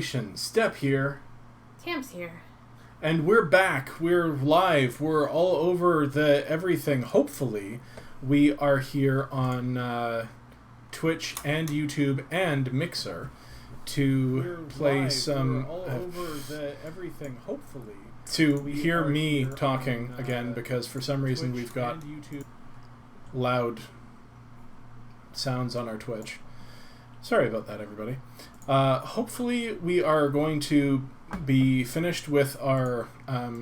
Step here. Tams here. And we're back. We're live. We're all over the everything. Hopefully, we are here on Twitch and YouTube and Mixer to play some. We're all over the everything. Hopefully, to hear me talking again, because for some reason Twitch we've got loud sounds on our Twitch. Sorry about that, everybody. Hopefully we are going to be finished with our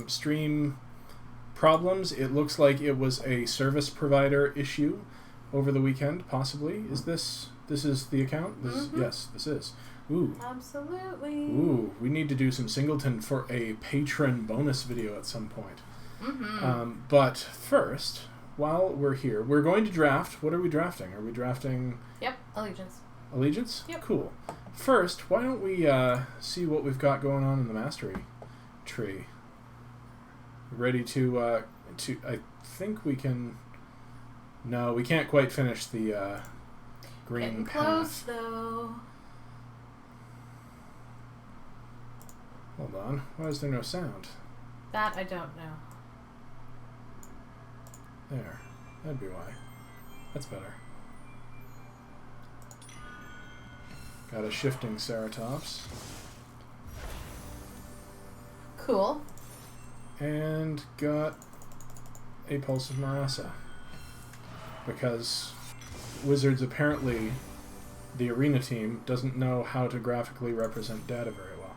stream problems. It looks like it was a service provider issue over the weekend, possibly. Is this is the account? Yes, this is. Ooh. Absolutely. Ooh, we need to do some Singleton for a patron bonus video at some point. But first, while we're here, we're going to draft. What are we drafting? Are we drafting... Yep, Allegiance. Allegiance? Yep. Cool. First, why don't we see what we've got going on in the mastery tree? Ready to I think we can... No, we can't quite finish the green Getting path. close, though. Hold on. Why is there no sound? That I don't know. There. That'd be why. That's better. Got a shifting Ceratops. Cool. And got a Pulse of Marasa. Because Wizards apparently, the arena team, doesn't know how to graphically represent data very well.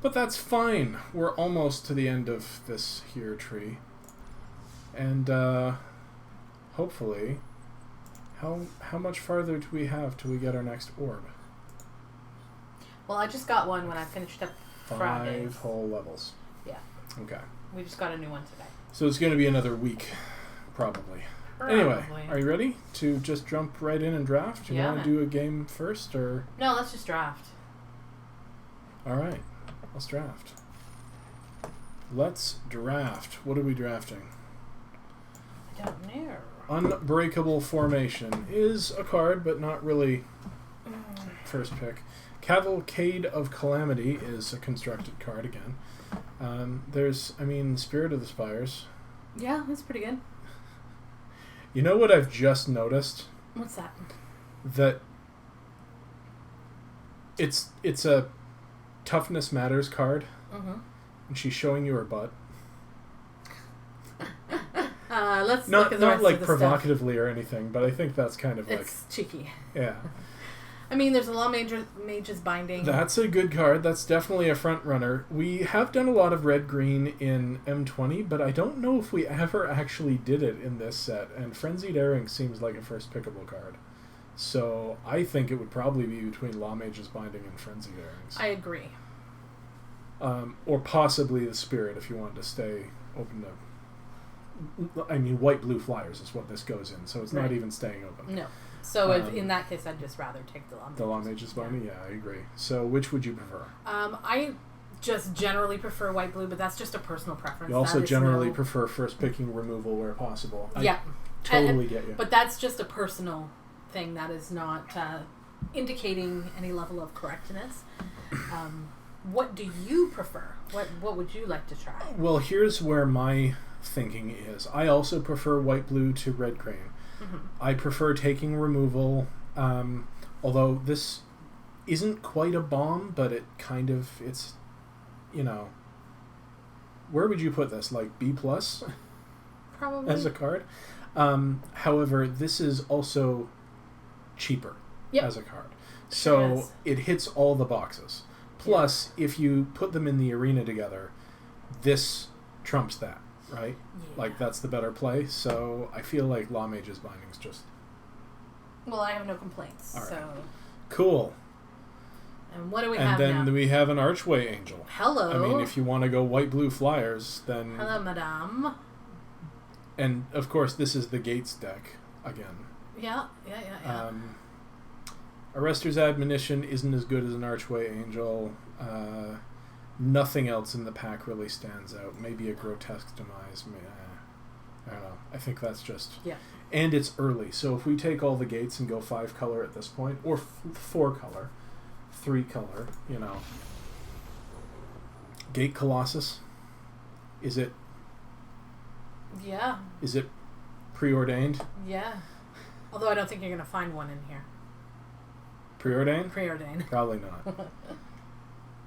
But that's fine. We're almost to the end of this here tree. And hopefully, how much farther do we have till we get our next orb? Well, I just got one when I finished up Friday. 5 whole levels. Yeah. Okay. We just got a new one today. So it's going to be another week, probably. Anyway, are you ready to just jump right in and draft? You want to do a game first, or...? No, let's just draft. All right. Let's draft. Let's draft. What are we drafting? I don't know. Unbreakable Formation is a card, but not really first pick. Cavalcade of Calamity is a constructed card again. There's, Spirit of the Spires. Yeah, that's pretty good. You know what I've just noticed? What's that? That it's a Toughness Matters card, and she's showing you her butt. Let's not look at the rest like of the provocatively or anything, but I think that's kind of it's cheeky. Yeah. There's a lot of Mage's Binding. That's a good card. That's definitely a front runner. We have done a lot of red-green in M20, but I don't know if we ever actually did it in this set, and Frenzied Airing seems like a first pickable card. So I think it would probably be between Law Mage's Binding and Frenzied Airings. I agree. Or possibly the Spirit if you want to stay open to... white-blue flyers is what this goes in, so it's not even staying open. No. So in that case, I'd just rather take the Law Mage's. The Law Mage's Binding? Yeah, I agree. So which would you prefer? I just generally prefer white-blue, but that's just a personal preference. You also generally prefer first picking removal where possible. Yeah. Totally get you. But that's just a personal thing. That is not indicating any level of correctness. What do you prefer? What would you like to try? Well, here's where my thinking is. I also prefer white-blue to red-green. I prefer taking removal, although this isn't quite a bomb, but it's, where would you put this? Like B+? Probably. As a card? However, this is also cheaper as a card. So it hits all the boxes. Plus, if you put them in the arena together, this trumps that. Right? Yeah. Like, that's the better play, so I feel like Law Mage's Binding's just... Well, I have no complaints, all right. So... Cool. And what do we have now? And then we have an Archway Angel. Hello. If you want to go white-blue flyers, then... Hello, madame. And, of course, this is the Gates deck, again. Yeah. Arrester's Admonition isn't as good as an Archway Angel. Nothing else in the pack really stands out. Maybe a Grotesque Demise. I don't know. I think that's just... Yeah. And it's early, so if we take all the gates and go 5 color at this point, or 4 color, 3-color, you know. Gate Colossus. Is it Yeah. preordained? Yeah. Although I don't think you're going to find one in here. Preordained? Preordained. Probably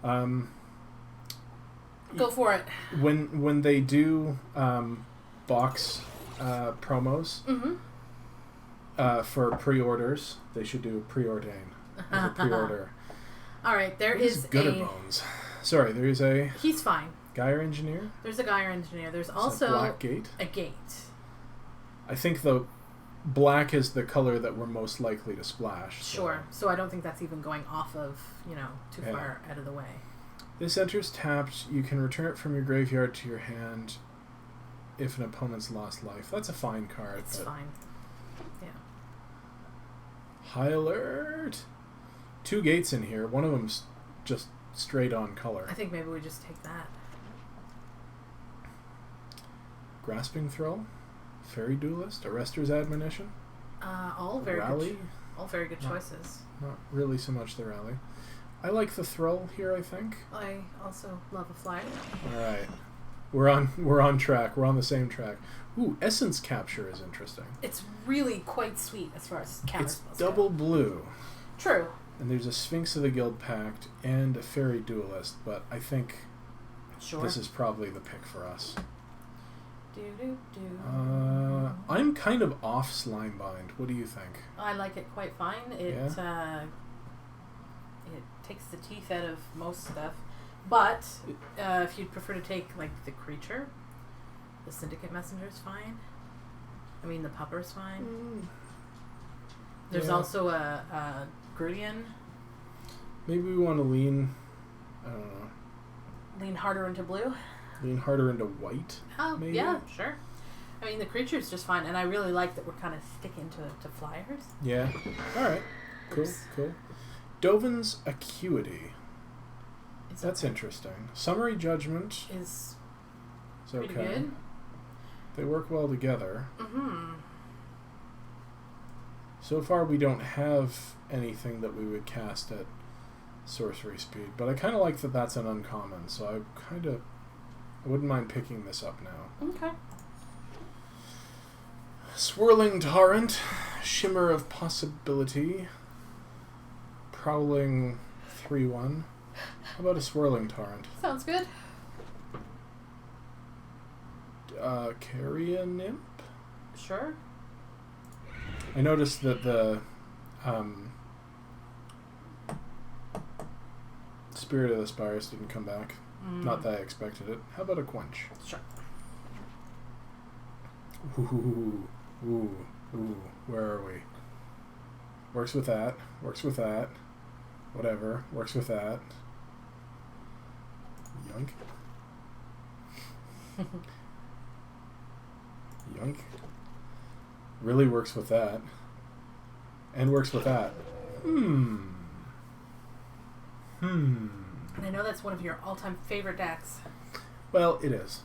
not. Go for it. When they do box promos for pre-orders, they should do preordain as a pre-order. All right, there What is Gooder a... Bones. Sorry, there is a He's fine. Geyer Engineer. There's a Geyer Engineer. There's Is also that Black Gate. a gate. I think the black is the color that we're most likely to splash. So. Sure. So I don't think that's even going off of, too Yeah. far out of the way. This enters tapped. You can return it from your graveyard to your hand if an opponent's lost life. That's a fine card. It's fine. Yeah. High alert! 2 gates in here. One of them's just straight on color. I think maybe we just take that. Grasping Throw, Fairy Duelist, Arrester's Admonition, All very Rally. good. All very good choices. Not really so much the Rally. I like the Thrill here, I think. I also love a flyer. Alright. We're on track. We're on the same track. Ooh, Essence Capture is interesting. It's really quite sweet as far as counter It's spells double go. blue. True. And there's a Sphinx of the Guild Pact and a Fairy Duelist, but I think Sure. this is probably the pick for us. I'm I'm kind of off Slimebind. What do you think? I like it quite fine. It it takes the teeth out of most stuff. But if you'd prefer to take like the creature, the Syndicate Messenger is fine. I mean the Pupper's fine. There's also a Grudian. Maybe we want to lean, I don't know, Lean harder into blue. lean harder into white. Oh, maybe? yeah, sure. I mean, the creature's just fine, and I really like that we're kind of sticking to flyers. Yeah. All right. Cool. Oops. Cool. Dovin's Acuity. It's That's okay. interesting. Summary Judgment Is is pretty okay. good. They work well together. Mm-hmm. So far, we don't have anything that we would cast at sorcery speed, but I kind of like that that's an uncommon, so I wouldn't mind picking this up now. Okay. Swirling Torrent, Shimmer of Possibility, Prowling 3/1. How about a Swirling Torrent? Sounds good. Carry a Nymph? Sure. I noticed that the Spirit of the Spires didn't come back. Not that I expected it. How about a Quench? Sure. Ooh, where are we? Works with that. Works with that. Whatever. Works with that. Yoink. Yoink. Really works with that. And works with that. And And I know that's one of your all-time favorite decks. Well, it is.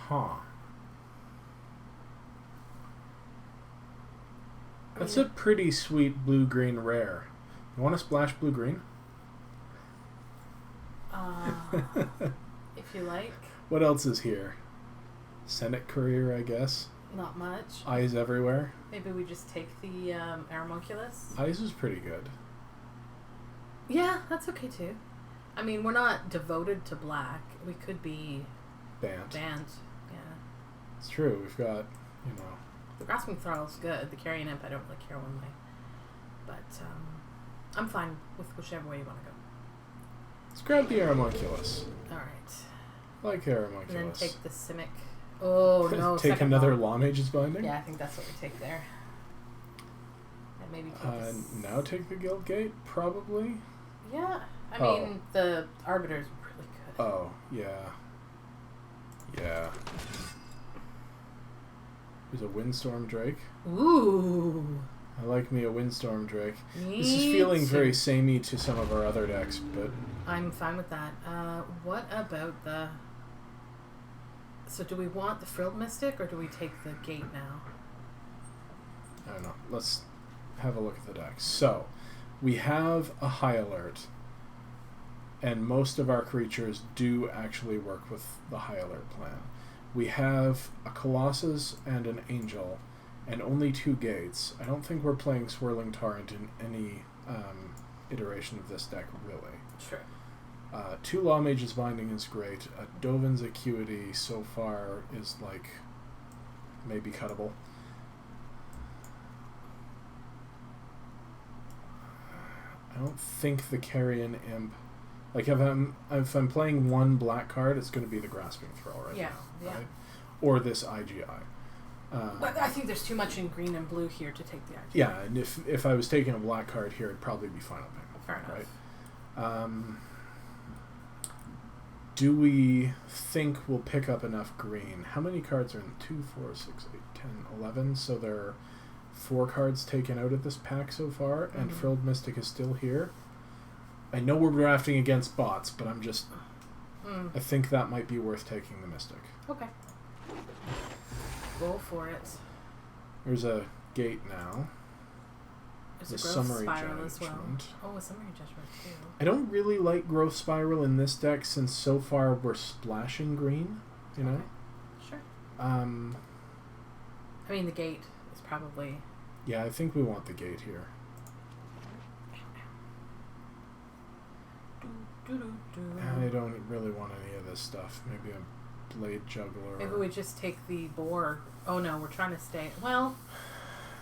Huh. That's a pretty sweet blue-green rare. You want to splash blue-green? If you like. What else is here? Senate Courier, I guess. Not much. Eyes Everywhere. Maybe we just take the Aeromunculus. Eyes is pretty good. Yeah, that's okay too. I mean, we're not devoted to black. We could be Bant. banned. Yeah. It's true. We've got, you know... The Grasping Thrall is good. The Carrion Imp, I don't really care one way. But I'm fine with whichever way you want to go. Let's grab the Aeromunculus. All right. I like Aeromunculus. And then take the Simic. Oh, no. Take second another ball. Law Mage's Binding? Yeah, I think that's what we take there. And maybe take this. Now take the Guild Gate? Probably. Yeah. I Oh. mean, the Arbiter's really good. Oh, yeah. Yeah. There's a Windstorm Drake. Ooh. I like me a Windstorm Drake. Me This is feeling too. very samey to some of our other decks, but... I'm fine with that. What about the... So do we want the Frilled Mystic, or do we take the Gate now? I don't know. Let's have a look at the deck. So, we have a high alert, and most of our creatures do actually work with the high alert plan. We have a Colossus and an Angel, and only 2 gates. I don't think we're playing Swirling Torrent in any iteration of this deck, really. Sure. 2 Law Mage's Binding is great. Dovin's Acuity so far is, like, maybe cuttable. I don't think the Carrion Imp... Like, if I'm playing 1 black card, it's going to be the Grasping Throw right now. Right? Or this IGI. But I think there's too much in green and blue here to take the IGI. Yeah, and if I was taking a black card here, it'd probably be Final Payment. Fair enough. Right? Do we think we'll pick up enough green? How many cards are in 2, 4, 6, 8, 10, 11? So there are 4 cards taken out of this pack so far, and Frilled Mystic is still here. I know we're drafting against bots, but I'm just... I think that might be worth taking the Mystic. Okay. Go for it. There's a gate now. There's a growth spiral as well. Oh, a summary judgment too. I don't really like growth spiral in this deck since so far we're splashing green, you know? Okay. Sure. I mean, the gate is probably... Yeah, I think we want the gate here. I don't really want any of this stuff. Maybe a Blade Juggler. Maybe we just take the boar. Oh no, we're trying to stay... Well...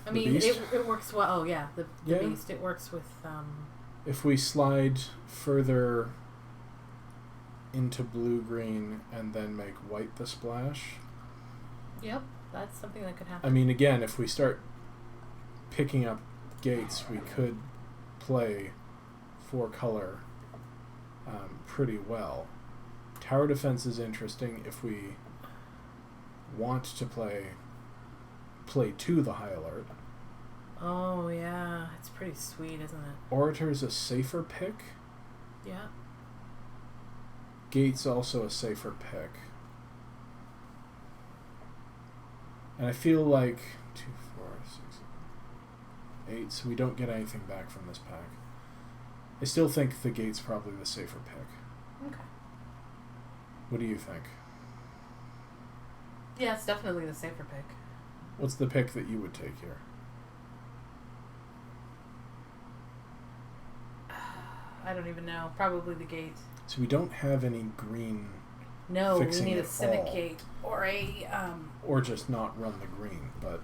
I The mean, beast? it works well. Oh, yeah, the Yeah. beast. It works with... If we slide further into blue-green and then make white the splash... Yep, that's something that could happen. I mean, again, if we start picking up gates, we could play 4-color pretty well. Tower Defense is interesting if we want to play 2 the high alert. Oh, yeah. It's pretty sweet, isn't it? Orator's a safer pick. Yeah. Gate's also a safer pick. And I feel like 2, 4, 6, 8, so we don't get anything back from this pack. I still think the gate's probably the safer pick. Okay. What do you think? Yeah, it's definitely the safer pick. What's the pick that you would take here? I don't even know. Probably the gate. So we don't have any green. No, we fixing need a it syndicate or a... or just not run the green, but...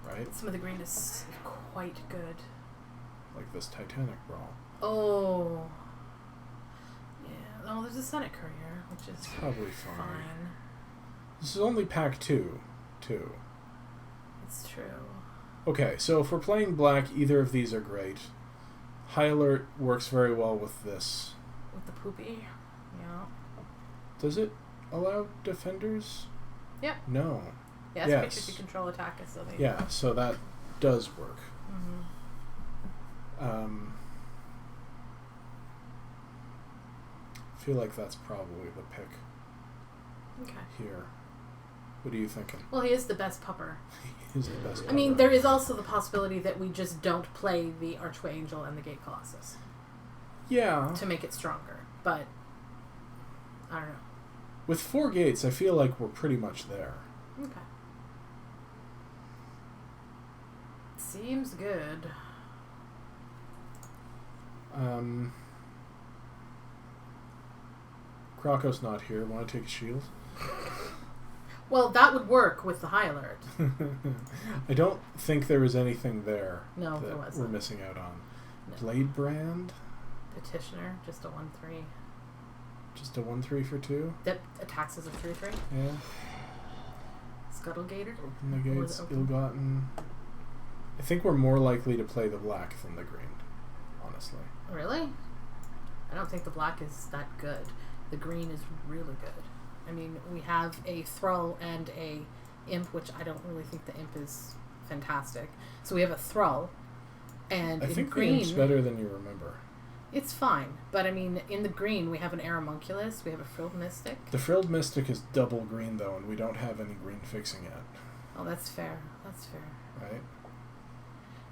Right? Some of the green is quite good. Like this Titanic Brawl. Oh. Yeah. Oh, there's a Senate Courier, which is Probably fine. fine. This is only pack 2, too. It's true. Okay, so if we're playing black, either of these are great. High Alert works very well with this. With the poopy. Yeah. Does it allow defenders? Yep. No. Yes, Yes. pictures you control attack is so they... Yeah, so that does work. Mm-hmm. I feel like that's probably the pick Okay. here. What are you thinking? Well, he is the best pupper. He's the best. I mean, cover. there is also the possibility that we just don't play the Archway Angel and the Gate Colossus Yeah. to make it stronger. But, I don't know. With 4 gates, I feel like we're pretty much there. Okay. Seems good. Krako's not here. Want to take a shield? Well, that would work with the High Alert. I don't think there was anything there No, that there we're wasn't. missing out on. No. Blade Brand? Petitioner, just a 1/3. Just a 1/3 for 2? That attacks as a 3/3. Yeah. Scuttlegator. Open the Or gates, the open- ill-gotten. I think we're more likely to play the black than the green, honestly. Really? I don't think the black is that good. The green is really good. I mean, we have a Thrall and a Imp, which I don't really think the Imp is fantastic. So we have a Thrall, and I in think green, the Imp's better than you remember. it's fine. But I mean, in the green, we have an Aeromunculus, we have a Frilled Mystic. The Frilled Mystic is double green, though, and we don't have any green fixing yet, Oh, that's fair. That's fair. right?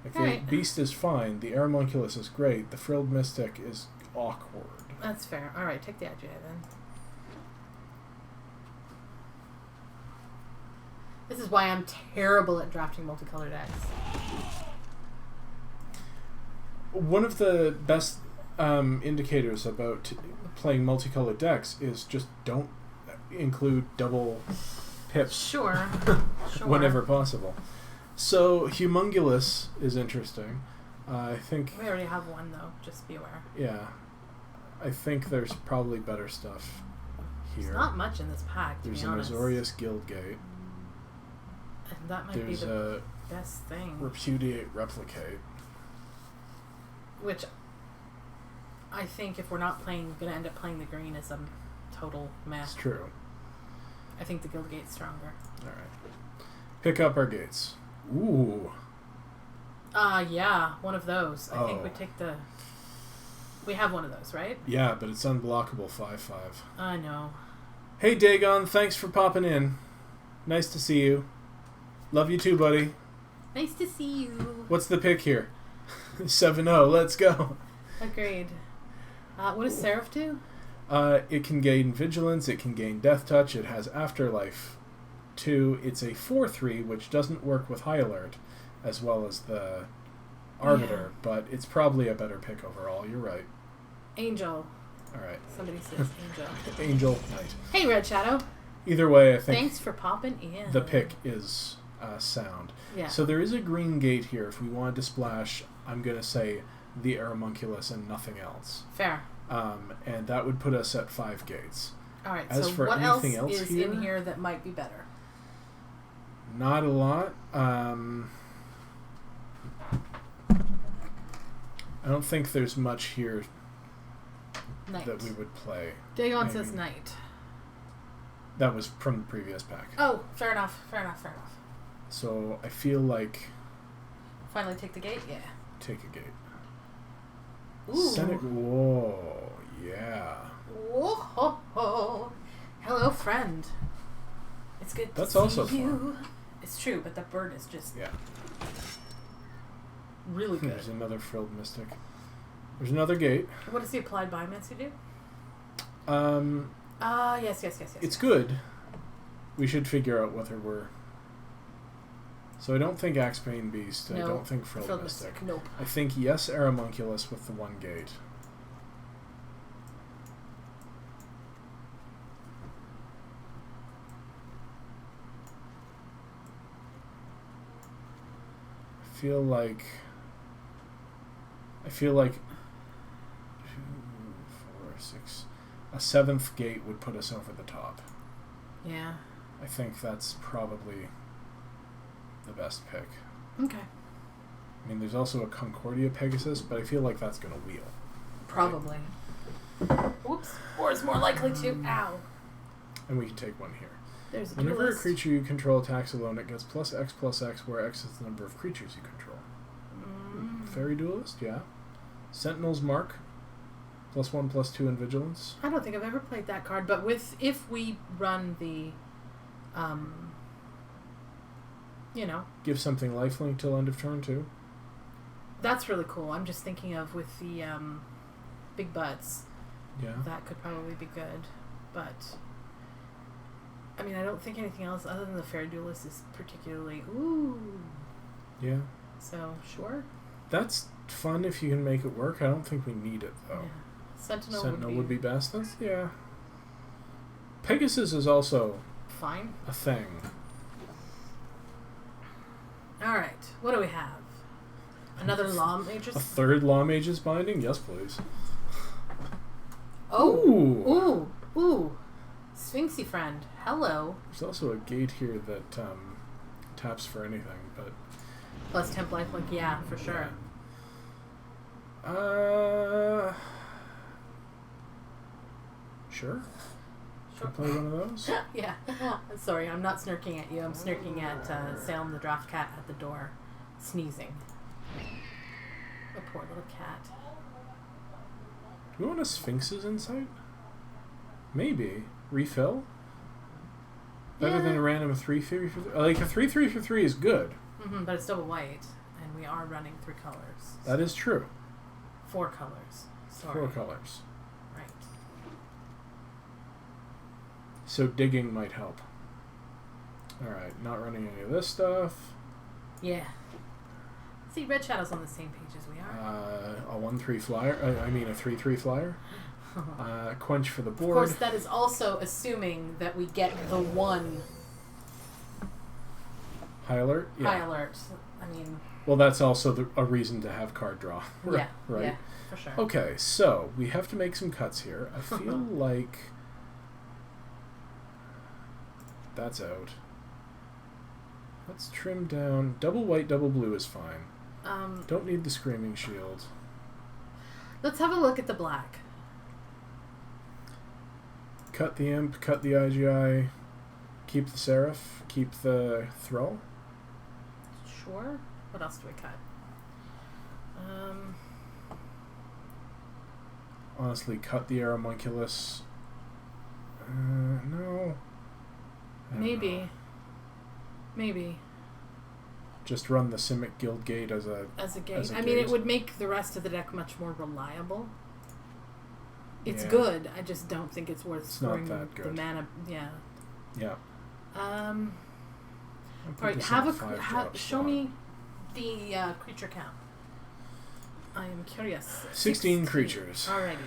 Like Alright. the Beast is fine, the Aeromunculus is great, the Frilled Mystic is awkward. That's fair. Alright, take the Agita then. This is why I'm terrible at drafting multicolored decks. One of the best indicators about playing multicolored decks is just don't include double pips Sure. Sure. whenever possible. So Humongulous is interesting. I think, We already have one though, just be aware. yeah, I think there's probably better stuff here. There's not much in this pack, to There's be an honest. Azorius Guildgate. And that might There's be the a best thing. Repudiate Replicate. Which I think if we're not playing, gonna end up playing the green as a total mess. It's true. I think the Guildgate's stronger. Alright. Pick up our gates. Ooh. Yeah, one of those. I think we Oh. take the... We have one of those, right? Yeah, but it's unblockable 5/5. I know. Hey Dagon, thanks for popping in. Nice to see you. Love you too, buddy. Nice to see you. What's the pick here? 7-0, let's go. Agreed. What does Seraph do? It can gain Vigilance, it can gain Death Touch, it has Afterlife 2. It's a 4/3, which doesn't work with High Alert, as well as the Arbiter, but it's probably a better pick overall, you're right. Angel. Alright. Somebody says Angel. Angel Knight. Hey, Red Shadow. Either way, I think Thanks for popping in. the pick is sound. Yeah. So there is a green gate here. If we wanted to splash, I'm going to say the Aeromunculus and nothing else. Fair. And that would put us at 5 gates. All right. As So for what else anything else is here? in here that might be better? Not a lot. I don't think there's much here Knight. that we would play. Dagon maybe. says Knight. That was from the previous pack. Oh, fair enough. Fair enough. Fair enough. So I feel like Finally take the gate. Yeah. take a gate. Ooh. Senate. Whoa. Yeah. Whoa, ho, ho. Hello, friend. It's good That's to also see fun. you. It's true, but the bird is just Yeah. really good. There's another Frilled Mystic. There's another gate. What does the applied biomancy do? Yes. It's good. We should figure out whether we're... So I don't think Axebane Beast. I No. don't think Frilled Mystic. Nope. I think yes, Aeromunculus with the 1 gate. I feel like 2, 4, 6. A 7th gate would put us over the top. Yeah. I think that's probably the best pick. Okay. I mean, there's also a Concordia Pegasus, but I feel like that's going to wheel. Probably. Oops. Or is more likely to. Ow. And we can take one here. There's a Whenever a duelist. creature you control attacks alone, it gets +X/+X, where X is the number of creatures you control. Fairy Duelist, yeah. Sentinel's Mark, +1/+2 in Vigilance. I don't think I've ever played that card, but if we run the, Give something lifelink till end of turn, too. that's really cool. I'm just thinking of with the big butts, Yeah. that could probably be good, but I mean, I don't think anything else other than the Fairy Duelist is particularly Yeah. So sure. That's fun if you can make it work. I don't think we need it, though. Yeah. Sentinel would be best. That's, yeah. Pegasus is also fine. a thing. All right. What do we have? Another Law Mage's? A 3rd Law Mage's Binding? Yes, please. Oh. Ooh. Sphinxy friend. Hello. There's also a gate here that taps for anything, but... Plus temp lifelink, yeah, for sure. Yeah. Sure. Sure. Play one of those? Yeah. Sorry, I'm not snirking at you. I'm snirking at Salem the Draft Cat at the door, sneezing. A poor little cat. Do we want a Sphinx's Insight? Maybe. Refill? Better Yeah. than a random 3/3 for 3. Like, a 3/3 for 3 is good. But it's double white, and we are running 3 colors. That is true. 4 colors. Sorry. 4 colors. Right. So digging might help. Alright, not running any of this stuff. Yeah. See, Red Shadow's on the same page as we are. A 1/3 flyer. A 3/3 flyer. Quench for the board. Of course, that is also assuming that we get the 1 High alert? Yeah. high alert. I mean... Well, that's also a reason to have card draw. Yeah, right? yeah, for sure. Okay, so we have to make some cuts here. I feel like... That's out. Let's trim down. Double white, double blue is fine. Don't need the Screaming Shield. Let's have a look at the black. Cut the Imp, cut the IGI, keep the Seraph, keep the Thrall. Sure. What else do we cut? Honestly, cut the Aeromunculus. No. I don't Maybe. know. Maybe. Just run the Simic Guild Gate as a gate. I mean, it would make the rest of the deck much more reliable. It's good. I just don't think it's worth storing not that good. the mana. Yeah. Yeah. All right. Show me the creature count. I am curious. 16 creatures. Alrighty.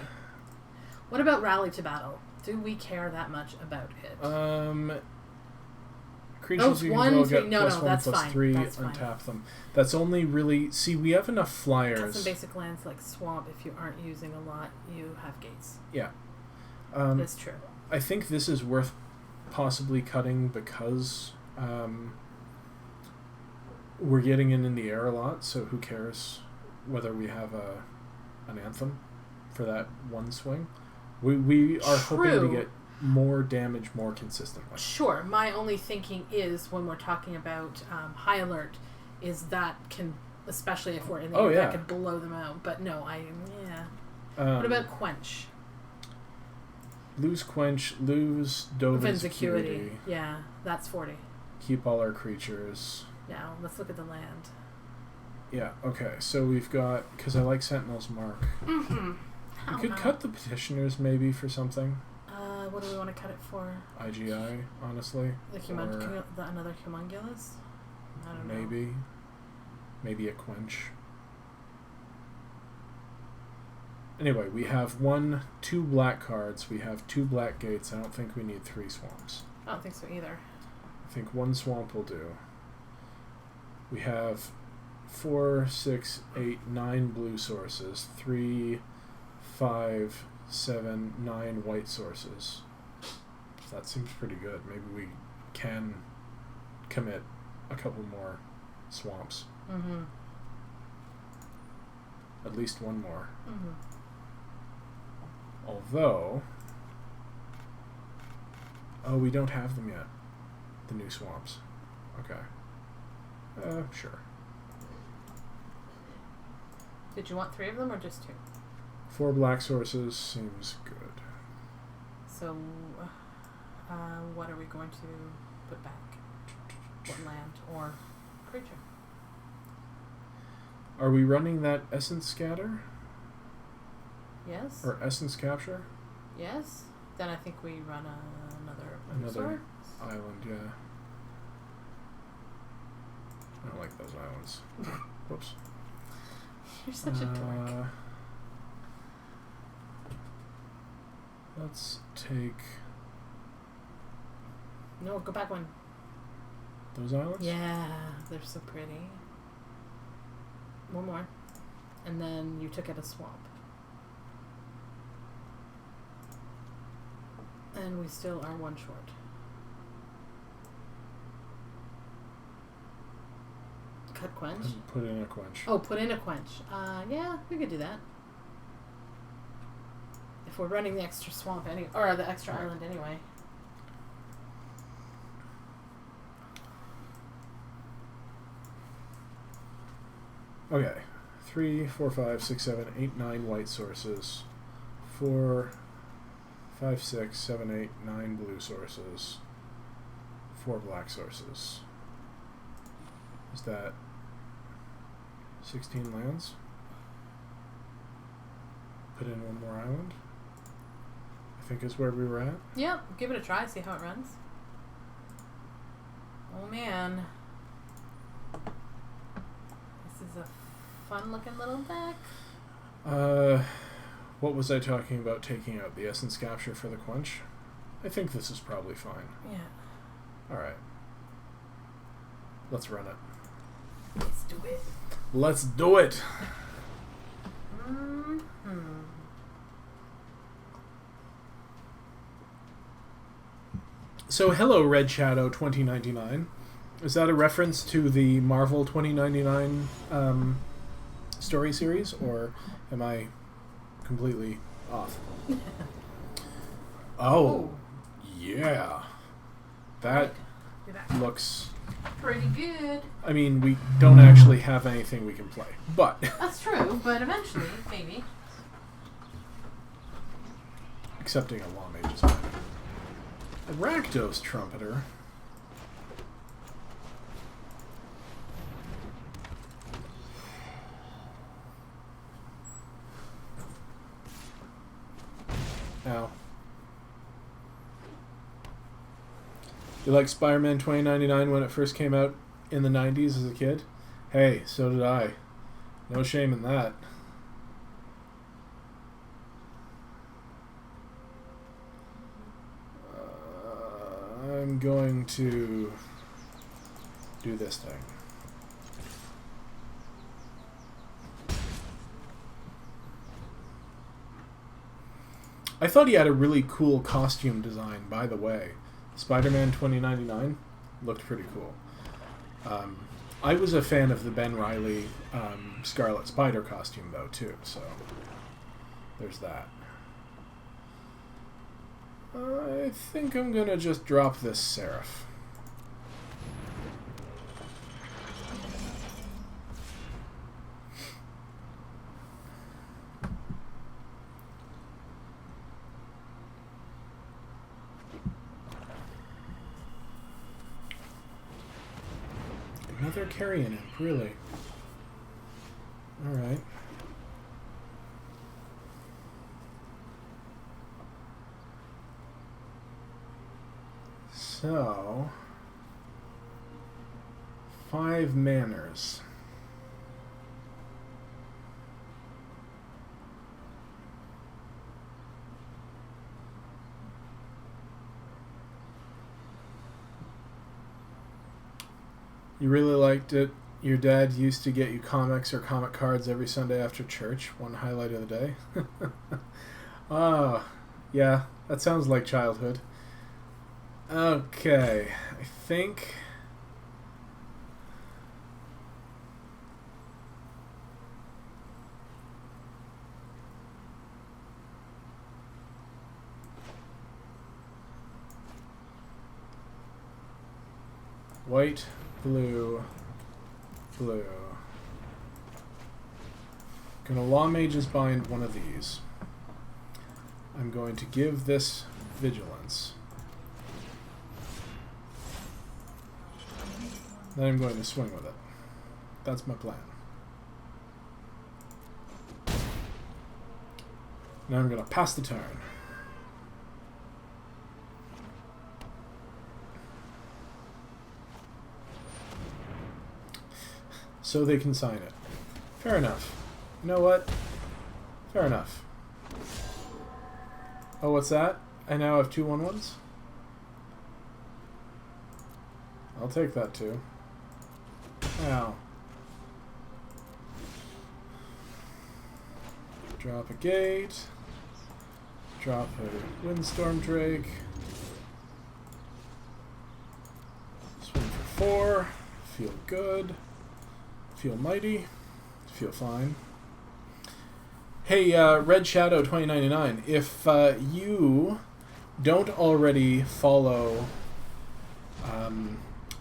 What about Rally to Battle? Do we care that much about it? Creatures you one, can three. get No, plus no, 1, that's plus fine. 3, That's fine. untap them. That's only really... See, we have enough Got flyers. some basic lands like Swamp. If you aren't using a lot, you have gates. Yeah. That's true. I think this is worth possibly cutting because we're getting in the air a lot, so who cares whether we have an Anthem for that one swing. We are hoping to get more damage more consistently. Sure. My only thinking is when we're talking about high alert is that can, especially if we're in the air, that could blow them out. But no, what about Quench? Lose Quench, lose Dovin's Acuity. Acuity. Yeah, that's 40. Keep all our creatures. Now, let's look at the land. Yeah, okay. So we've got... Because I like Sentinel's Mark. Mm-hmm. We could cut the Petitioners maybe for something. What do we want to cut it for? IGI, honestly. Another Humongulus? I don't know. Maybe a Quench. Anyway, we have 2 black cards. We have 2 black gates. I don't think we need 3 swamps. I don't think so either. I think 1 swamp will do. We have 4, 6, 8, 9 blue sources. 3, 5, 7, 9 white sources. That seems pretty good. Maybe we can commit a couple more swamps. Mm-hmm. At least 1 more. Mm-hmm. Although... Oh, we don't have them yet. The new swamps. Okay. Sure. Did you want 3 of them or just 2? 4 black sources seems good. So, what are we going to put back? What land or creature? Are we running that Essence Scatter? Yes. Or Essence Capture? Yes. Then I think we run another Another island, yeah. I don't like those islands. Whoops. You're such a dork. Let's take... No, go back one. Those islands? Yeah, they're so pretty. 1 more. And then you took out a swamp. And we still are 1 short. Cut Quench? And put in a Quench. Oh, put in a Quench. Yeah, we could do that. If we're running the extra swamp or the extra island anyway. Okay. 3, 4, 5, 6, 7, 8, 9 white sources. 4, 5, 6, 7, 8, 9 blue sources. 4 black sources. Is that... 16 lands. Put in one more island. I think is where we were at. Yeah, give it a try, see how it runs. Oh man. This is a fun looking little deck. What was I talking about taking out? The Essence Capture for the Quench? I think this is probably fine. Yeah. Alright. Let's run it. Let's do it. Let's do it! Mm-hmm. So, hello, Red Shadow 2099. Is that a reference to the Marvel 2099 story series, or am I completely off? Oh, yeah. That looks pretty good. I mean, we don't actually have anything we can play, but... That's true, but eventually, maybe. Accepting a Law Mage is fine. A Rakdos Trumpeter. Ow. You like Spider-Man 2099 when it first came out in the 90s as a kid? Hey, so did I. No shame in that. I'm going to do this thing. I thought he had a really cool costume design, by the way. Spider-Man 2099 looked pretty cool. I was a fan of the Ben Reilly Scarlet Spider costume, though, too, so there's that. I think I'm gonna just drop this Seraph. Another Carrion Imp, really? Alright. So, 5 manners. You really liked it. Your dad used to get you comics or comic cards every Sunday after church. One highlight of the day. Yeah, that sounds like childhood. Okay, I think... White, blue, blue. Gonna Law Mage's Bind one of these. I'm going to give this Vigilance. Then I'm going to swing with it. That's my plan. Now I'm going to pass the turn. So they can sign it. Fair enough. You know what? Fair enough. Oh, what's that? I now have 2 1/1s? I'll take that too. Ow. Drop a gate. Drop a Windstorm Drake. Swing for 4. Feel good. Feel mighty. Feel fine. Hey, Red Shadow 2099, if you don't already follow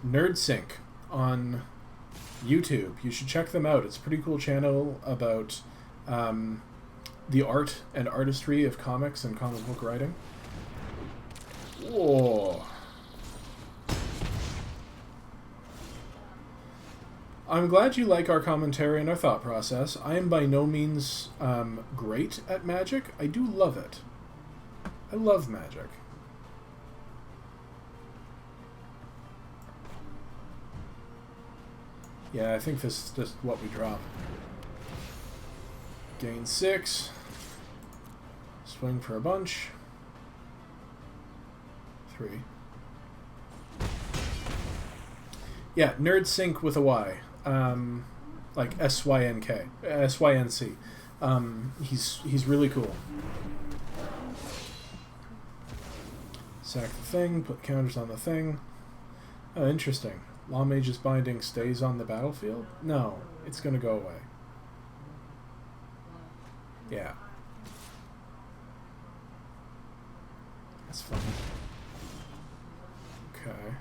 NerdSync on YouTube, you should check them out. It's a pretty cool channel about the art and artistry of comics and comic book writing. Whoa. I'm glad you like our commentary and our thought process. I am by no means great at Magic. I do love it. I love Magic. Yeah, I think this is just what we drop. Gain 6. Swing for a bunch. 3. Yeah, Nerd Sync with a Y. Like S-Y-N-K. S-Y-N-C. He's really cool. Sack the thing, put counters on the thing. Oh, interesting. Law Mage's Binding stays on the battlefield? No, it's going to go away. Yeah. That's fun. Okay.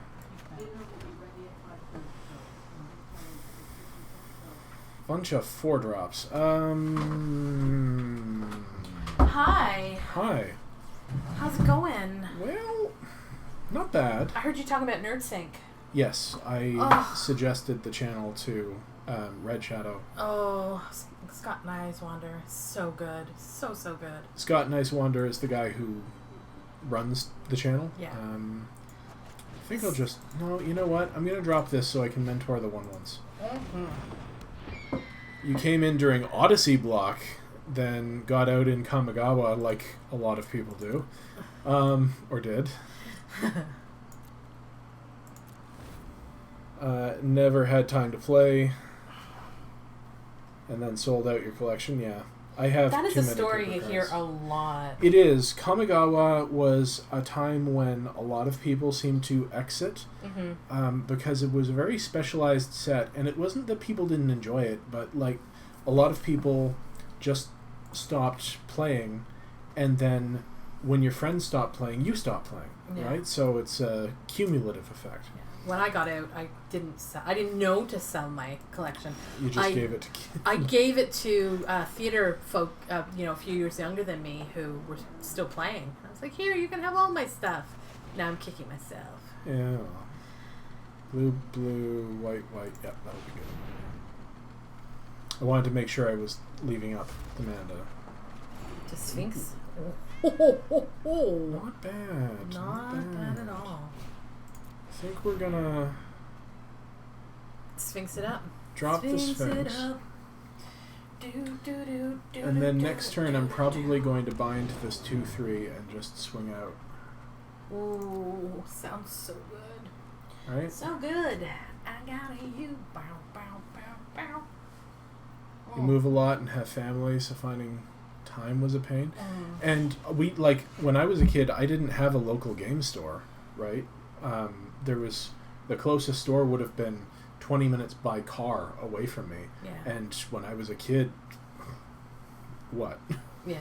Bunch of 4-drops. Hi. Hi. How's it going? Well, not bad. I heard you talking about NerdSync. Yes, I suggested the channel to Red Shadow. Oh, Scott Nicewander. So good. So good. Scott Nicewander is the guy who runs the channel. Yeah. I think I'll just... No, you know what? I'm going to drop this so I can mentor the 1/1s. Mm-hmm. You came in during Odyssey block, then got out in Kamigawa like a lot of people do. Or did. Never had time to play, and then sold out your collection. Yeah, I have. That is too a many story paper you cards. hear a lot. It is. Kamigawa was a time when a lot of people seemed to exit because it was a very specialized set, and it wasn't that people didn't enjoy it, but like a lot of people just stopped playing, and then when your friends stopped playing, you stopped playing, right? So it's a cumulative effect. Yeah. When I got out, I didn't sell. I didn't know to sell my collection. You just gave it to kids. I gave it to theater folk, a few years younger than me who were still playing. I was like, here, you can have all my stuff. Now I'm kicking myself. Yeah. Blue, white. Yep, that'll be good. I wanted to make sure I was leaving up the mana. To Sphinx? Not bad. Not bad at all. I think we're gonna Sphinx it up. drop the Sphinx. It up. And then next turn I'm probably going to bind this 2/3 and just swing out. Ooh, sounds so good. Right? So good. I got you. Bow, bow, bow, bow. You move a lot and have family, so finding time was a pain. And when I was a kid, I didn't have a local game store, right? There was the closest store would have been 20 minutes by car away from me. Yeah. And when I was a kid, what? Yeah.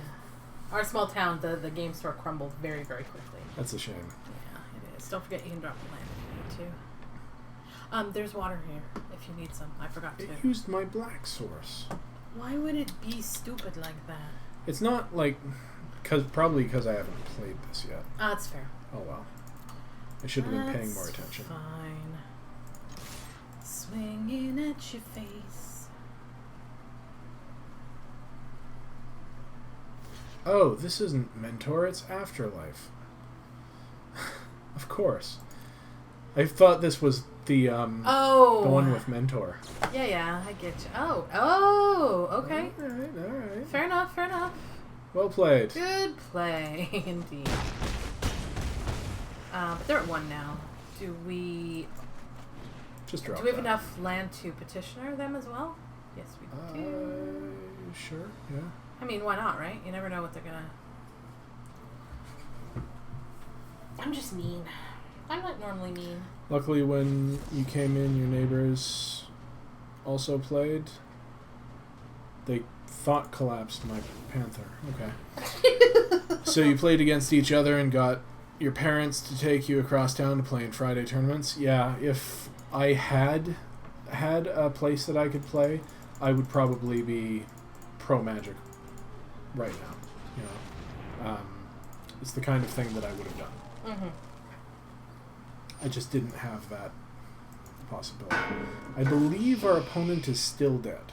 Our small town, the game store crumbled very, very quickly. That's a shame. Yeah, it is. Don't forget you can drop the land if you need to. There's water here if you need some. I forgot to. It used my black source. Why would it be stupid like that? It's not like... Probably because I haven't played this yet. That's fair. Oh well. I should have been paying more attention. Fine. Swinging at your face. Oh, this isn't Mentor, it's Afterlife. Of course. I thought this was the one with Mentor. Yeah, I get you. Oh, okay. Alright. Fair enough. Well played. Good play, indeed. But they're at 1 now. Do we Just drop have that. enough land to petitioner them as well? Yes, we do. Sure, yeah. I mean, why not, right? You never know what they're gonna... I'm just mean. I'm not normally mean. Luckily, when you came in, your neighbors also played. They thought collapsed my panther. Okay. So you played against each other and got your parents to take you across town to play in Friday tournaments. Yeah, if I had a place that I could play, I would probably be pro Magic right now. You know, it's the kind of thing that I would have done. Mm-hmm. I just didn't have that possibility. I believe our opponent is still dead.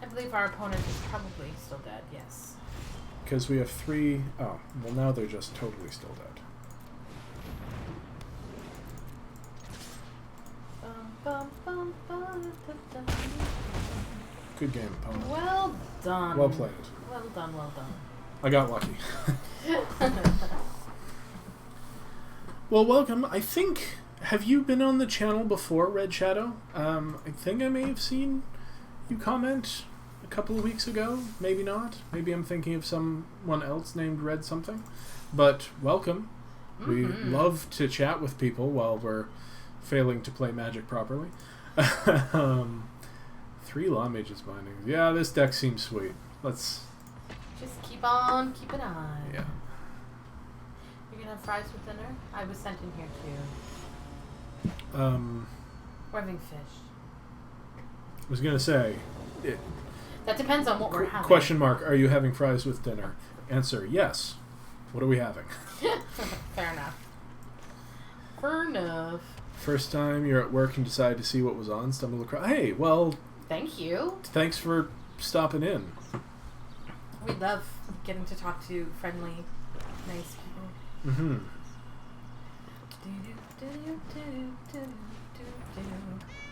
I believe our opponent is probably still dead, yes. Because we have 3... Oh, well now they're just totally still dead. Good game, opponent. Well done. Well played. Well done, well done. I got lucky. Well, welcome. I think... Have you been on the channel before, Red Shadow? I think I may have seen you comment a couple of weeks ago. Maybe not. Maybe I'm thinking of someone else named Red something. But welcome. Mm-hmm. We love to chat with people while we're failing to play Magic properly. 3 Law Mages bindings. Yeah, this deck seems sweet. Let's... Just keep on keeping on. Yeah. You're gonna have fries with dinner? I was sent in here too. We're having fish. I was gonna say... That depends on what we're having. Question mark, are you having fries with dinner? Answer, yes. What are we having? Fair enough. Fair enough. First time you're at work and decide to see what was on, stumble across... Hey, well... Thank you. Thanks for stopping in. We love getting to talk to friendly, nice people. Mm-hmm.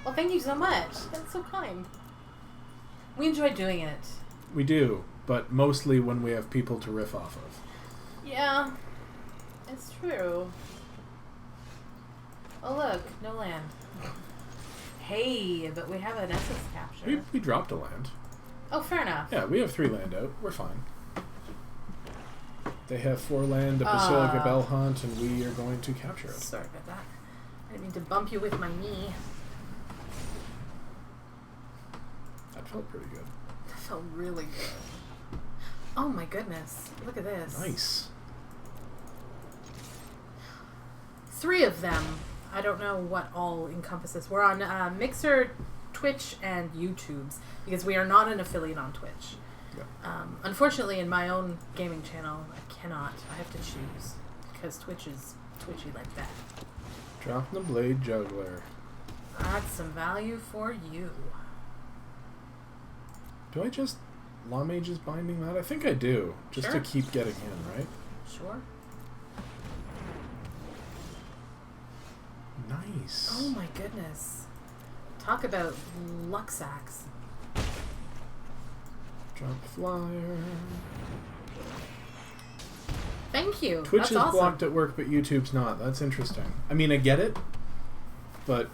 Well, thank you so much. That's so kind. We enjoy doing it. We do, but mostly when we have people to riff off of. Yeah, it's true. Oh look, no land. Hey, but we have an essence capture. We dropped a land. Oh, fair enough. Yeah, we have 3 land out. We're fine. They have 4 land, a Basilica Bell Hunt, and we are going to capture it. Sorry about that. I didn't mean to bump you with my knee. That felt pretty good. That felt really good. Oh my goodness. Look at this. Nice. 3 of them. I don't know what all encompasses. We're on Mixer, Twitch, and YouTube's because we are not an affiliate on Twitch. Yeah. Unfortunately, in my own gaming channel, I cannot. I have to choose because Twitch is twitchy like that. Dropping the Blade Juggler. That's some value for you. Do I just Law Mages binding that? I think I do, just Sure. to keep getting in, right? Sure. Nice. Oh my goodness. Talk about luck sacks. Drop flyer. Thank you. Twitch That's is awesome. blocked at work, but YouTube's not. That's interesting. I mean, I get it, but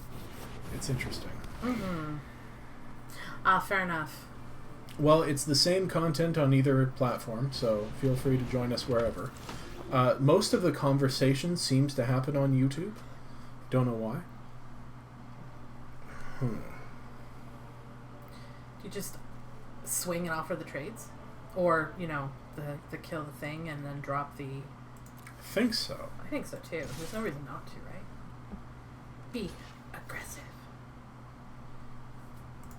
it's interesting. Mm-hmm. Fair enough. Well, it's the same content on either platform, so feel free to join us wherever. Most of the conversation seems to happen on YouTube. Don't know why. Do you just swing and offer the trades? Or, you know, the kill the thing and then drop the... I think so. I think so too. There's no reason not to, right? Be aggressive.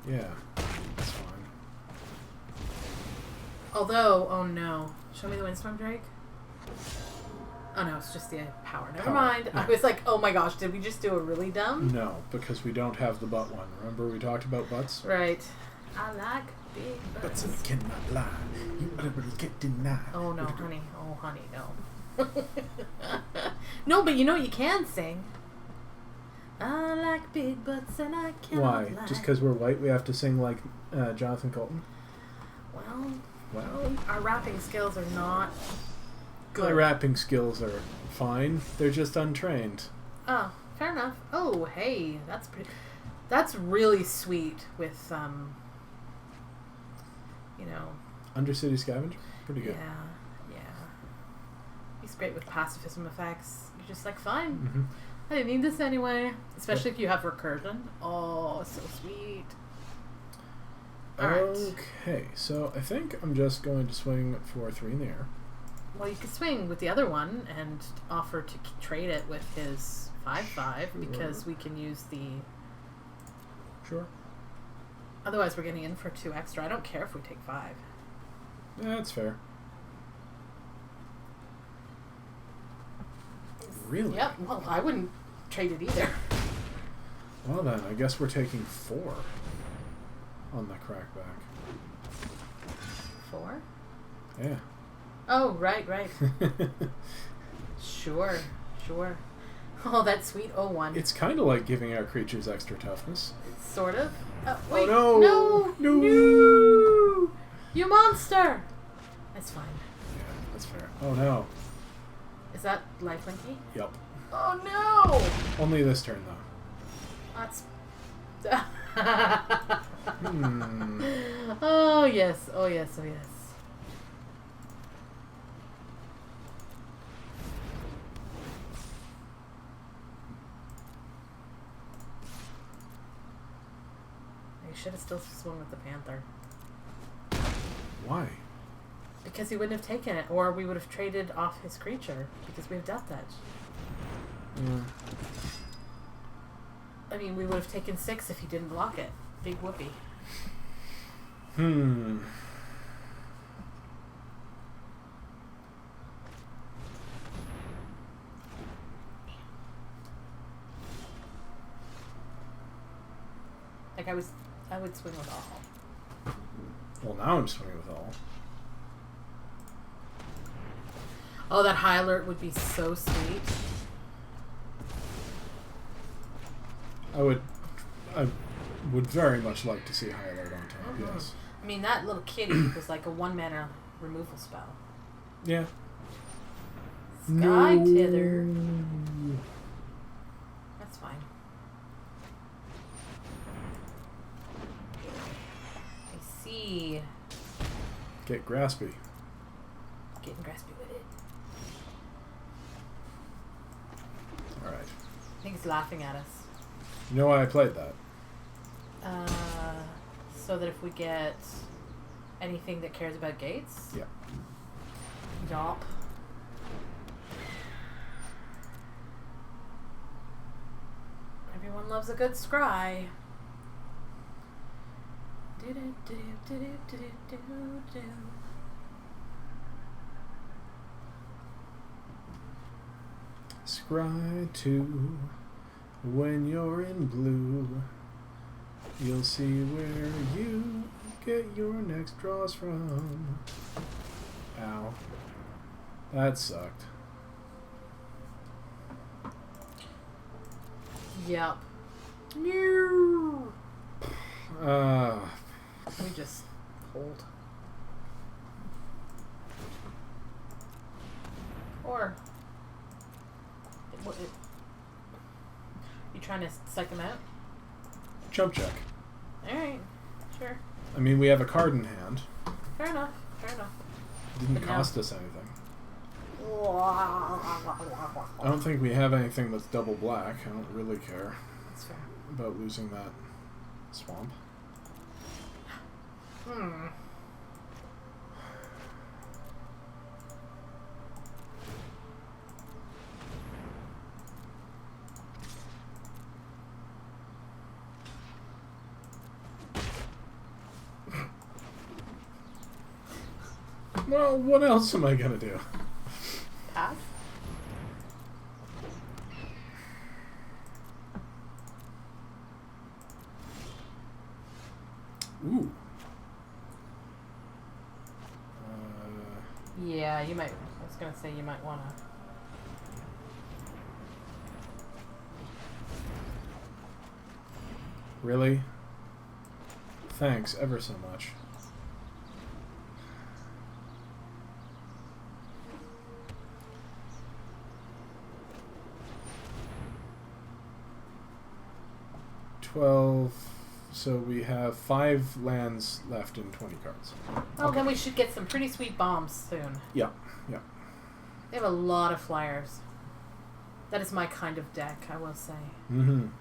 Yeah, that's fine. Although, oh no. Show me the Windstorm Drake? Oh no, it's just the power. Never Power. mind. Yeah. I was like, oh my gosh, did we just do a really dumb? No, because we don't have the butt one. Remember we talked about butts? Right. I like big butts. Butts cannot lie. You will get denied. Oh no, honey. Oh honey, no. No, but you know what you can sing? I like big butts and I cannot Why? lie. Just because we're white, we have to sing like Jonathan Colton? Well, our rapping skills are not good. My rapping skills are fine. They're just untrained. Oh, fair enough. Oh, hey, that's pretty. That's really sweet with you know. Undercity Scavenger? Pretty good. Yeah. He's great with pacifism effects. You're just like, fine. Mm-hmm. I didn't need this anyway. Especially if you have recursion. Oh, so sweet. Alright. Okay, so I think I'm just going to swing for 3 in the air. Well, you could swing with the other one and offer to trade it with his 5/5 because we can use the... Sure. Otherwise, we're getting in for 2 extra. I don't care if we take 5. Yeah, that's fair. Really? Yep. Well, I wouldn't trade it either. Well then, I guess we're taking 4 on the crackback. 4? Yeah. Oh, right. Sure. Oh, that's sweet. Oh, 1. It's kind of like giving our creatures extra toughness. Sort of. Wait. Oh, no! No! You monster! That's fine. Yeah, that's fair. Oh no. Is that lifelinky? Yep. Oh no! Only this turn though. That's. Hmm. Oh yes. I should have still swung with the panther. Why? Because he wouldn't have taken it, or we would have traded off his creature, because we have Death Touch. Yeah. I mean, we would have taken 6 if he didn't block it. Big whoopee. Like, I would swing with all. Well, now I'm swinging with all. Oh, that high alert would be so sweet. I would very much like to see high alert on top. Yes. I mean, that little kitty was like a 1-mana removal spell. Yeah. Sky Tither. That's fine. I see. Get graspy. Getting graspy with it. All right. I think he's laughing at us. You know why I played that? So that if we get anything that cares about gates. Yeah. Yop. Everyone loves a good scry. Scry 2. When you're in blue, you'll see where you get your next draws from. Ow. That sucked. Yep. No. We just hold. Or you trying to psych him out? Jump check. Alright, sure. I mean, we have a card in hand. Fair enough. It didn't But no. cost us anything. I don't think we have anything that's double black. I don't really care That's fair. about losing that swamp. Well, what else am I gonna do? Pass? Ooh. Yeah, you might. I was gonna say you might wanna. Really? Thanks ever so much. So we have 5 lands left in 20 cards. Oh, then we should get some pretty sweet bombs soon. Yeah. They have a lot of flyers. That is my kind of deck, I will say. I'm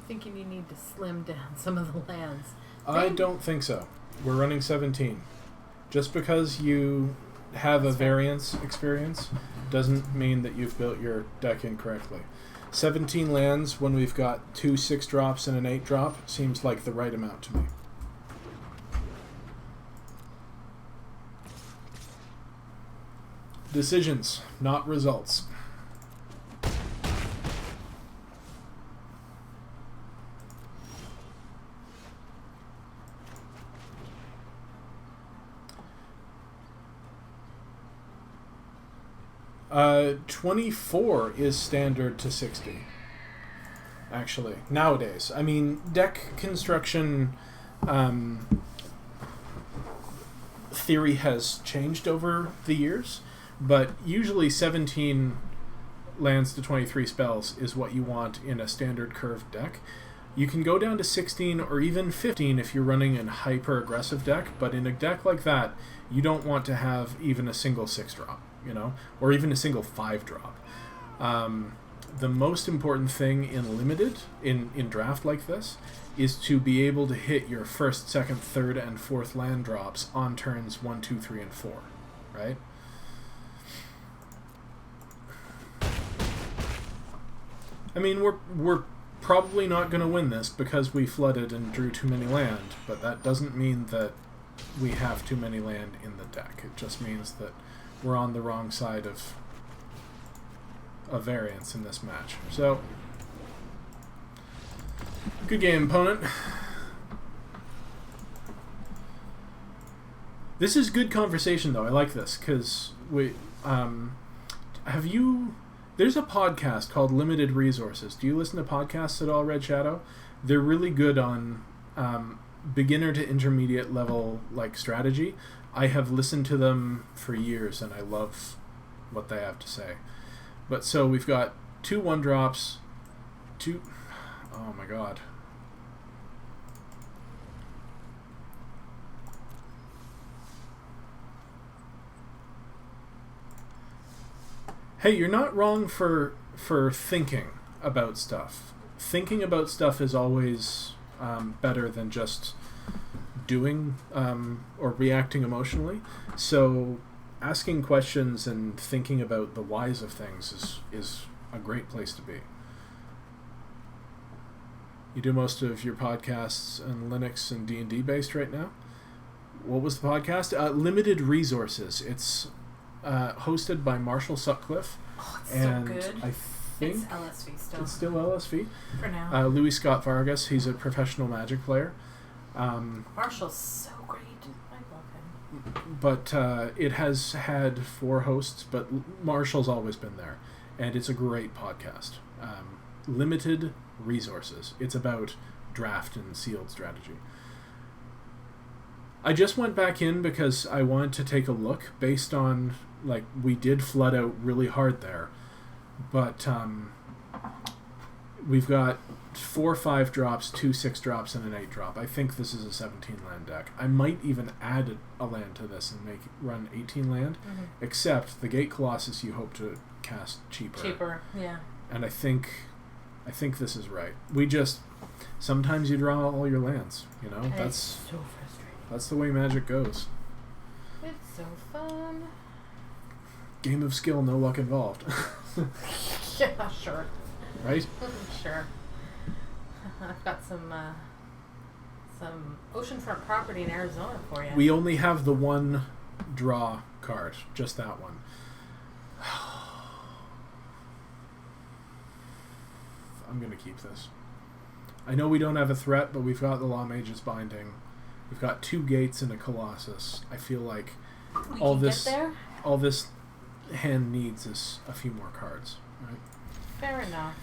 thinking you need to slim down some of the lands. I don't think so. We're running 17. Just because you have a variance experience doesn't mean that you've built your deck incorrectly. 17 lands when we've got 2 6-drops and an 8-drop seems like the right amount to me. Decisions, not results. 24 is standard to 60. Actually, nowadays. I mean, deck construction theory has changed over the years, but usually 17 lands to 23 spells is what you want in a standard curved deck. You can go down to 16 or even 15 if you're running a hyper-aggressive deck, but in a deck like that, you don't want to have even a single 6-drop, or even a single 5-drop. The most important thing in limited, in draft like this, is to be able to hit your first, second, third, and fourth land drops on turns 1, 2, 3, and 4, right? I mean, we're probably not going to win this because we flooded and drew too many land, but that doesn't mean that we have too many land in the deck. It just means that we're on the wrong side of a variance in this match. So, good game, opponent. This is good conversation, though. I like this, because there's a podcast called Limited Resources. Do you listen to podcasts at all, Red Shadow? They're really good on beginner to intermediate level strategy. I have listened to them for years, and I love what they have to say. But so we've got 2 1-drops, 2... Oh my god. Hey, you're not wrong for thinking about stuff. Thinking about stuff is always better than just doing or reacting emotionally. So asking questions and thinking about the whys of things is a great place to be. You do most of your podcasts on Linux and D&D based right now. What was the podcast? Limited Resources. It's hosted by Marshall Sutcliffe. Oh, it's and so good. I think it's LSV still. It's still LSV. For now. Louis Scott Vargas, he's a professional Magic player. Marshall's so great. I love him. But it has had 4 hosts, but Marshall's always been there. And it's a great podcast. Limited Resources. It's about draft and sealed strategy. I just went back in because I wanted to take a look based on, we did flood out really hard there. But we've got 4 5-drops, 2 6-drops, and an 8-drop. I think this is a 17-land deck. I might even add a land to this and run 18 land, except the Gate Colossus you hope to cast cheaper. Cheaper, yeah. And I think this is right. Sometimes you draw all your lands, That's so frustrating. That's the way Magic goes. It's so fun. Game of skill, no luck involved. Yeah, sure. Right? Sure. I've got some oceanfront property in Arizona for you. We only have the 1 draw card, just that one. I'm going to keep this. I know we don't have a threat, but we've got the Law Mage's Binding. We've got 2 gates and a Colossus. I feel like all this hand needs is a few more cards. Right? Fair enough.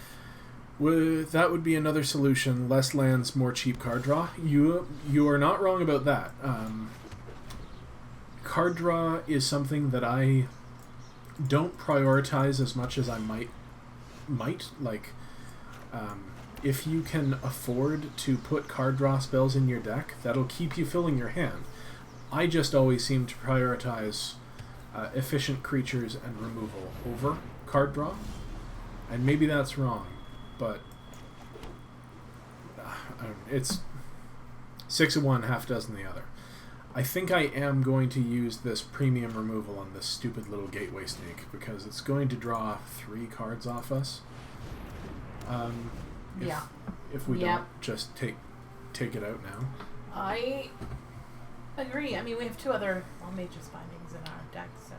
That would be another solution. Less lands, more cheap card draw. You are not wrong about that. Card draw is something that I don't prioritize as much as I might. If you can afford to put card draw spells in your deck, that'll keep you filling your hand. I just always seem to prioritize efficient creatures and removal over card draw. And maybe that's wrong, but it's 6 of one, half dozen the other. I think I am going to use this premium removal on this stupid little gateway snake because it's going to draw 3 cards off us. If we don't just take it out now. I agree. I mean, we have 2 other Mage's Bindings in our deck, so...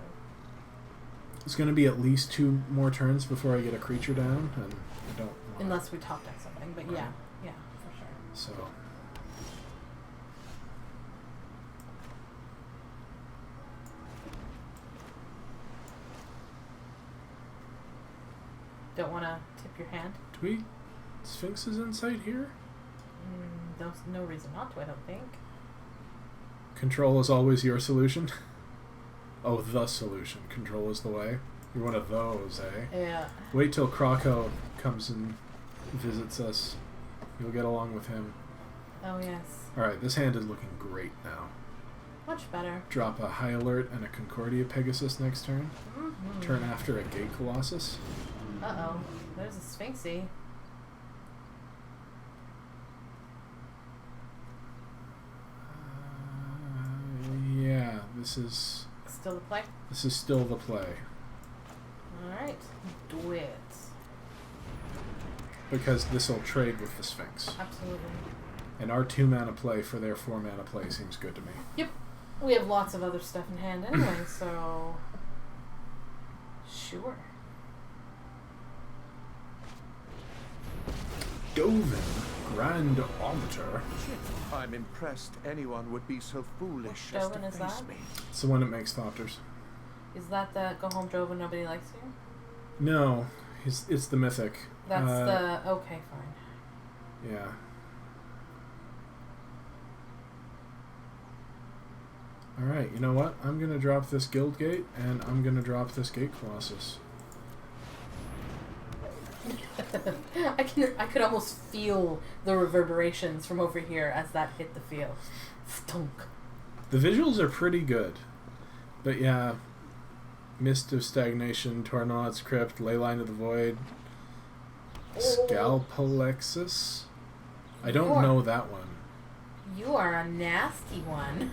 It's going to be at least 2 more turns before I get a creature down, and I don't want... Unless we top deck something, but right. Yeah, for sure. So... Don't want to tip your hand? Do we... Sphinx's insight here? There's no reason not to, I don't think. Control is always your solution? Oh, the solution. Control is the way. You're one of those, eh? Yeah. Wait till Krakow comes and visits us. You'll get along with him. Oh, yes. Alright, this hand is looking great now. Much better. Drop a High Alert and a Concordia Pegasus next turn. Mm-hmm. Turn after a Gate Colossus. Uh-oh. There's a Sphinxy. Yeah, this is... Still the play? This is still the play. Alright. Do it. Because this'll trade with the Sphinx. Absolutely. And our 2-mana play for their 4-mana play seems good to me. Yep. We have lots of other stuff in hand anyway, so... Sure. Dovin, Grand Arbiter. I'm impressed anyone would be so foolish Which as to Dovin is face that? me. It's the one that makes Thopters. Is that the go home drove and nobody likes you? No, it's the Mythic. That's the... Okay, fine. Yeah. Alright, you know what? I'm going to drop this Guild Gate, and I'm going to drop this Gate Colossus. I could almost feel the reverberations from over here as that hit the field. Stunk. The visuals are pretty good. But yeah, Mist of Stagnation, Tornaud's Crypt, Leyline of the Void, Scalpalexis. I don't know that one. You are a nasty one.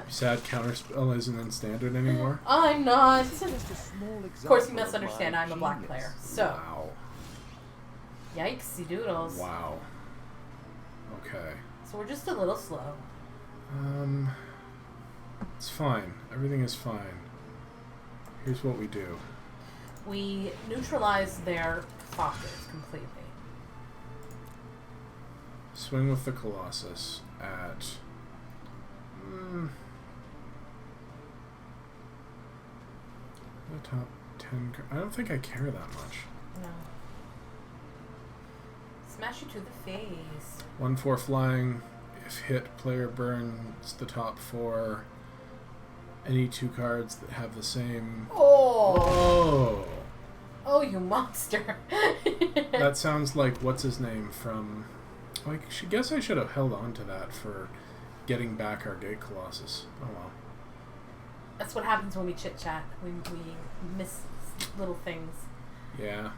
Sad Counterspell isn't in Standard anymore? I'm not. Just a small Of course, you example must understand my I'm a black genius. player. So, Wow. yikesy doodles. Wow. Okay. So we're just a little slow. It's fine. Everything is fine. Here's what we do. We neutralize their Fockers completely. Swing with the Colossus at... the top 10... I don't think I care that much. No. Smash you to the face. 1/4 flying. If hit, player burns the top 4. Any 2 cards that have the same... Oh! Oh! Oh, you monster! That sounds like what's his name from... I guess I should have held on to that for getting back our Gate Colossus. Oh well. That's what happens when we chit-chat. We miss little things. Yeah.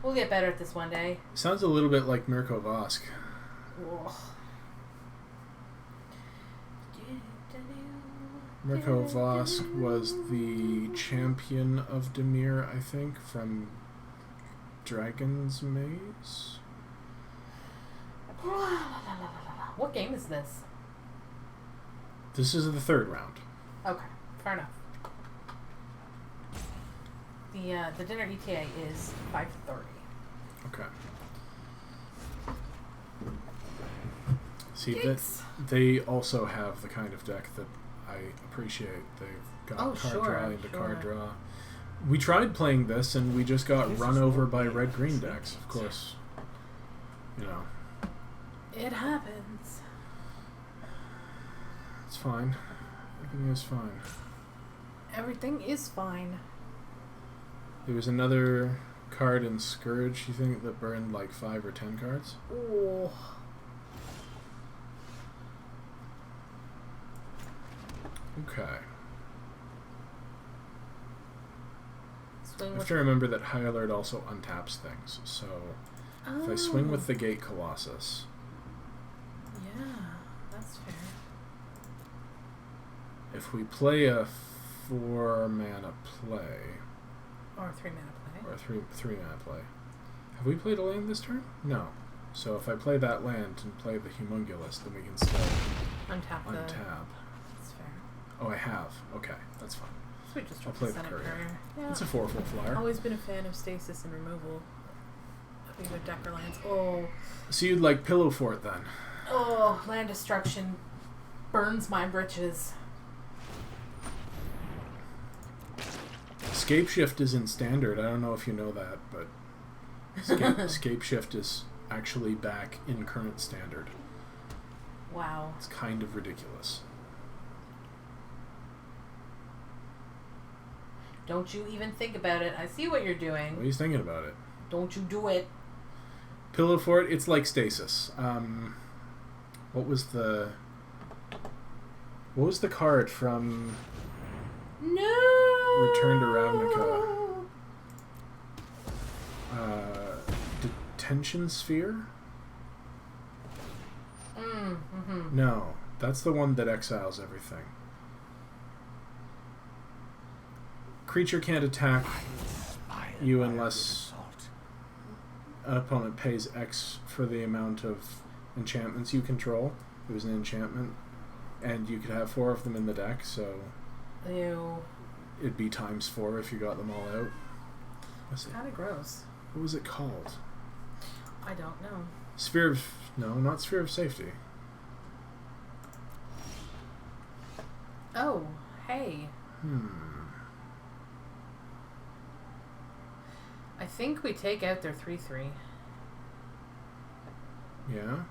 We'll get better at this one day. Sounds a little bit like Mirko Vosk. Ugh. Mirko Vosk was the champion of Dimir, I think, from Dragon's Maze? What game is this? This is the 3rd round. Okay, fair enough. The dinner ETA is 5:30. Okay. See, Yikes. they also have the kind of deck that I appreciate. They've got card draw into card draw. We tried playing this, and we just got run over by red-green decks, of course. You know. It happens. It's fine. Everything is fine. Everything is fine. There was another card in Scourge, you think, that burned like 5 or 10 cards? Oh. Okay. Swing I with have to remember that High Alert also untaps things, so if I swing with the Gate Colossus... Yeah, that's fair. If we play a 4-mana play... Or a 3-mana play. Or a 3-mana play. Have we played a land this turn? No. So if I play that land and play the Humongulus, then we can still Untap the... untap. That's fair. Oh, I have. Okay, that's fine. So we just I'll drop play the the Senate courier. Courier. Yeah. It's a 4/4 flyer. Always been a fan of stasis and removal of either deck or lands. Oh. So you'd like Pillow Fort then? Oh, land destruction burns my britches. Scape Shift is in Standard. I don't know if you know that, but Escape shift is actually back in current standard. Wow. It's kind of ridiculous. Don't you even think about it. I see what you're doing. What are you thinking about it? Don't you do it. Pillow fort, it's like stasis. What was the card from No. Return to Ravnica? Detention sphere? Mm-hmm. No, that's the one that exiles everything. Creature can't attack you unless an opponent pays X for the amount of enchantments you control. It was an enchantment, and you could have 4 of them in the deck, so Ew. it'd be ×4 if you got them all out. Kind of gross. What was it called? I don't know. Sphere of... No, not Sphere of Safety. Oh, hey. I think we take out their 3/3. Yeah?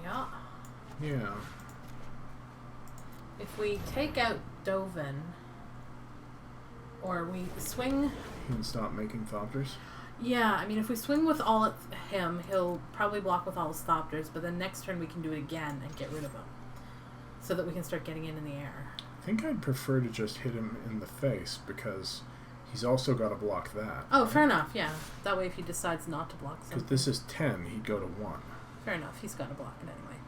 Yeah. Yeah. If we take out Dovin, or we swing... You can stop making Thopters. Yeah, I mean, if we swing with all at him, he'll probably block with all his Thopters, but then next turn we can do it again and get rid of him. So that we can start getting in the air. I think I'd prefer to just hit him in the face, because he's also got to block that. Oh, fair enough, yeah. That way if he decides not to block something... Because this is 10, he'd go to 1. Fair enough, he's got to block it anyway.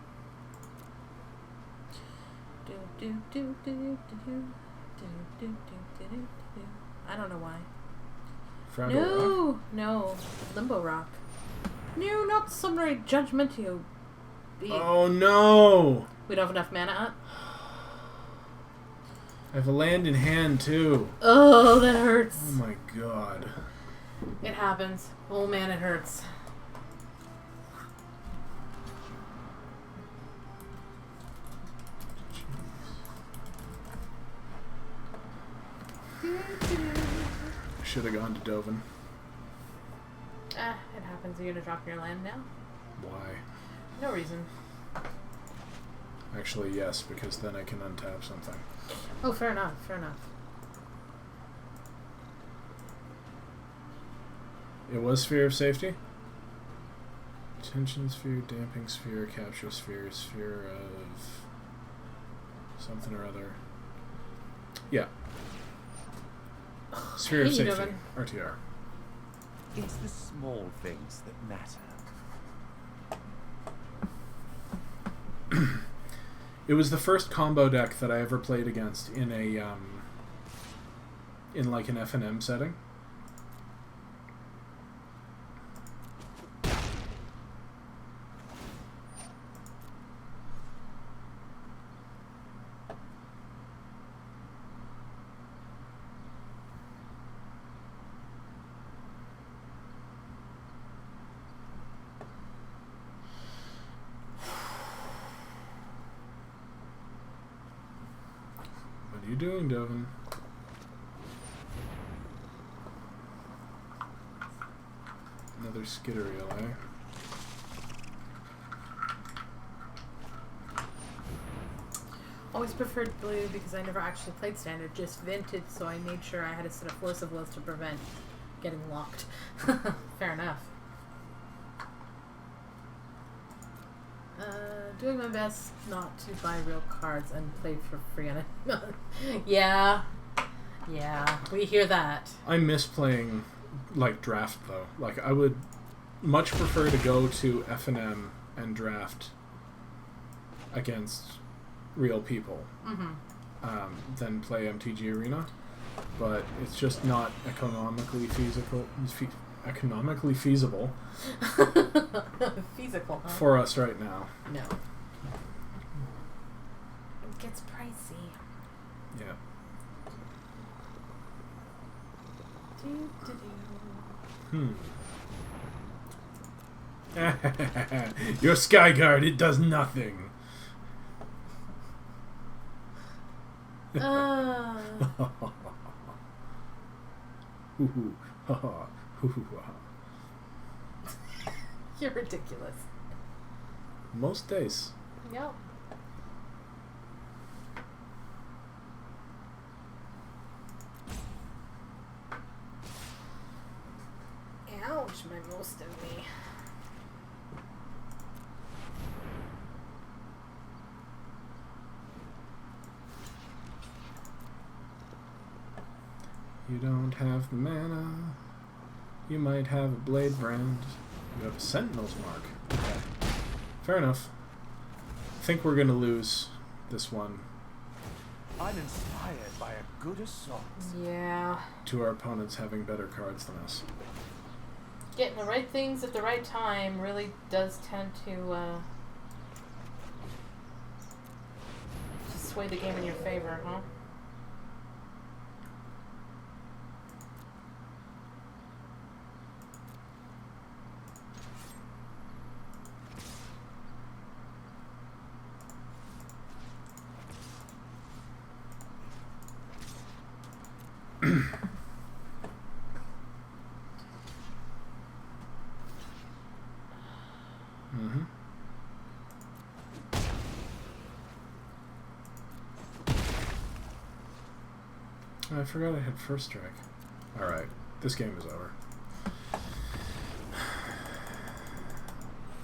Do, do, do, do, do, do, do, do, do, do, do. I don't know why. Fraggle Rock? No, Limbo Rock. No, not Sunray Judgmentio. Oh no! We don't have enough mana up? I have a land in hand too. Oh, that hurts. Oh my god. It happens. Oh man, it hurts. Should have gone to Dovin. It happens. Are you gonna drop your land now? Why? No reason. Actually, yes, because then I can untap something. Oh, fair enough, fair enough. It was Sphere of Safety? Tension Sphere, Damping Sphere, Capture Sphere, Sphere of... something or other. Yeah. Sphere of Hey, Safety. Dovan. RTR. It's the small things that matter. It was the first combo deck that I ever played against in a in like an F&M setting. What are you doing, Dovin? Another skitterial, eh? Always preferred blue because I never actually played standard, just vintage, so I made sure I had a set of Force of Wills to prevent getting locked. Fair enough. Doing my best not to buy real cards and play for free on it. Yeah, we hear that. I miss playing like draft though. Like I would much prefer to go to F&M and draft against real people than play MTG Arena. But it's just not economically feasible. Economically feasible. Feasible, huh? For us right now. No. It gets pricey. Yeah. Your Skyguard, it does nothing. You're ridiculous. Most days. Yep. Ouch, my most of me. You don't have the mana. You might have a blade brand. You have a sentinel's mark. Okay. Fair enough. I think we're gonna lose this one I'm inspired by a good assault. Yeah. to our opponents having better cards than us. Getting the right things at the right time really does tend to sway the game in your favor, huh? Mm-hmm. I forgot I had first strike. Alright, this game is over.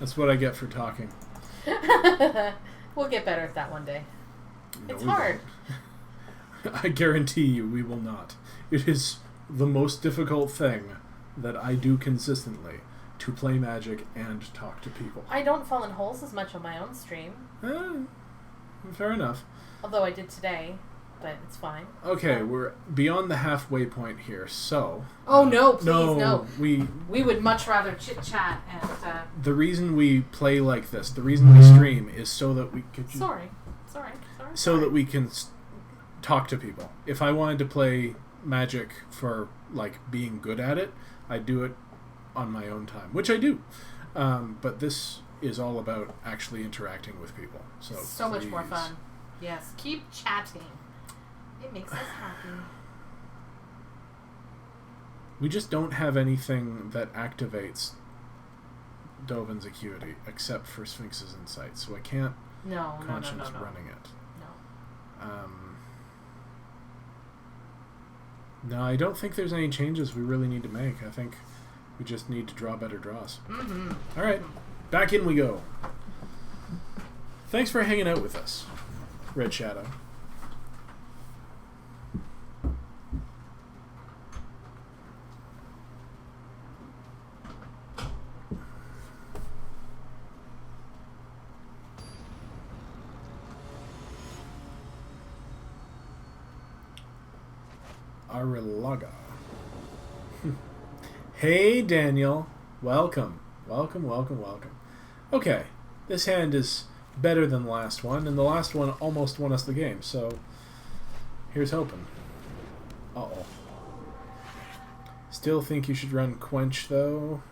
That's what I get for talking. We'll get better at that one day. No, It's we hard. won't. I guarantee you we will not. It is the most difficult thing that I do consistently, to play Magic and talk to people. I don't fall in holes as much on my own stream. Fair enough. Although I did today, but it's fine. Okay, we're beyond the halfway point here, so... Oh, no, please, no. We would much rather chit-chat and... The reason we play like this, the reason we stream, is so that we... Sorry. So that we can talk to people. If I wanted to play Magic for, like, being good at it, I'd do it on my own time, which I do. But this is all about actually interacting with people. So much more fun. Yes, keep chatting. It makes us happy. We just don't have anything that activates Dovin's Acuity, except for Sphinx's Insight, so I can't conscience running it. No, I don't think there's any changes we really need to make. I think we just need to draw better draws. Mm-hmm. All right, back in we go. Thanks for hanging out with us, Red Shadow. Arilaga. Hey, Daniel. Welcome. Okay, this hand is better than the last one, and the last one almost won us the game, so here's hoping. Uh-oh. Still think you should run Quench, though?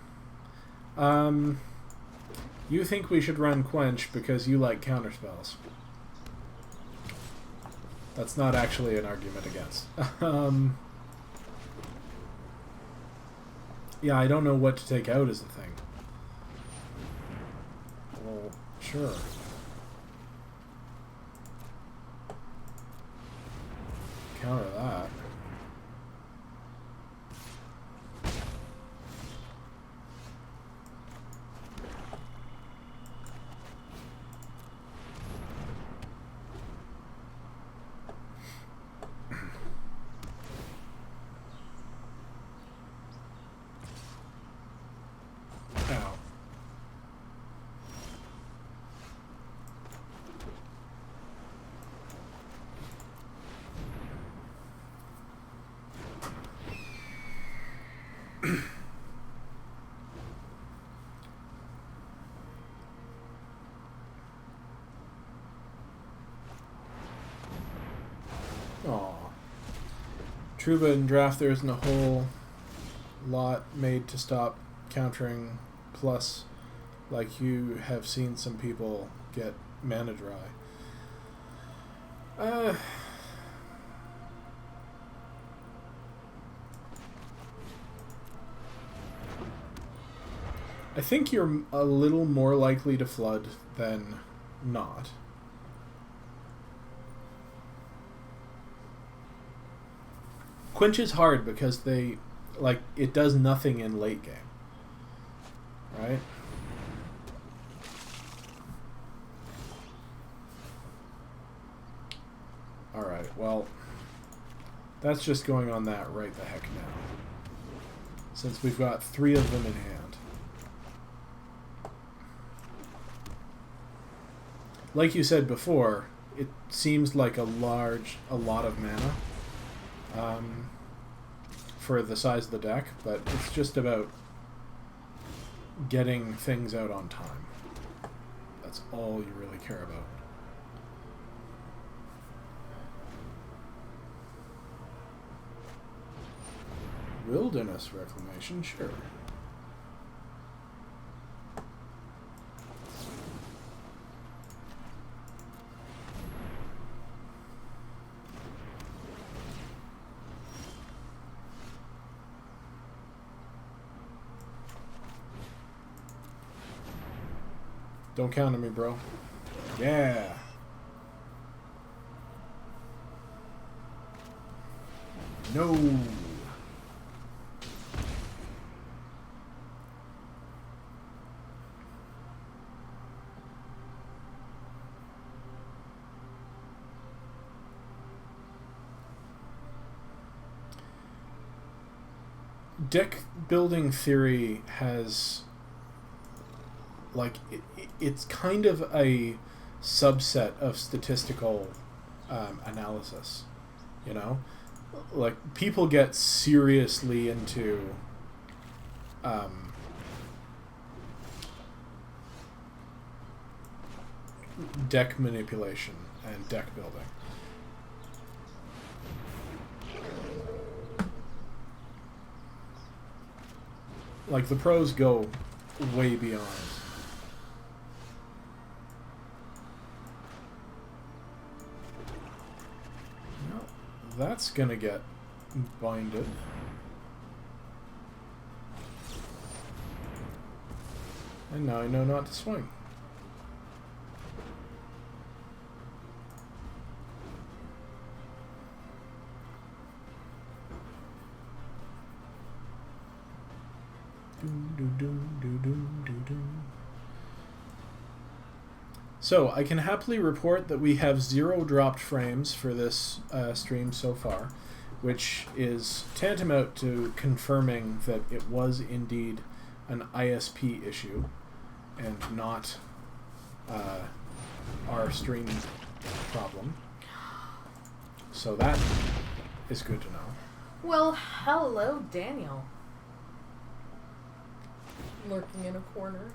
You think we should run Quench because you like counterspells. That's not actually an argument against. Yeah, I don't know what to take out as the thing. Well, sure. Counter that. Ow. Aw. Truba and Draft, there isn't a whole lot made to stop countering plus, like you have seen some people get mana dry. I think you're a little more likely to flood than not. Quench is hard because it does nothing in late game. Right? Alright, well, that's just going on that right the heck now. Since we've got 3 of them in hand. Like you said before, it seems like a lot of mana for the size of the deck, but it's just about getting things out on time. That's all you really care about. Wilderness reclamation, sure. Don't count on me, bro. Yeah. No. Deck building theory has, it's kind of a subset of statistical analysis, you know? Like, people get seriously into deck manipulation and deck building. Like, the pros go way beyond. No, that's gonna get binded. And now I know not to swing. So, I can happily report that we have 0 dropped frames for this stream so far, which is tantamount to confirming that it was indeed an ISP issue and not our stream problem. So that is good to know. Well, hello, Daniel. Lurking in a corner.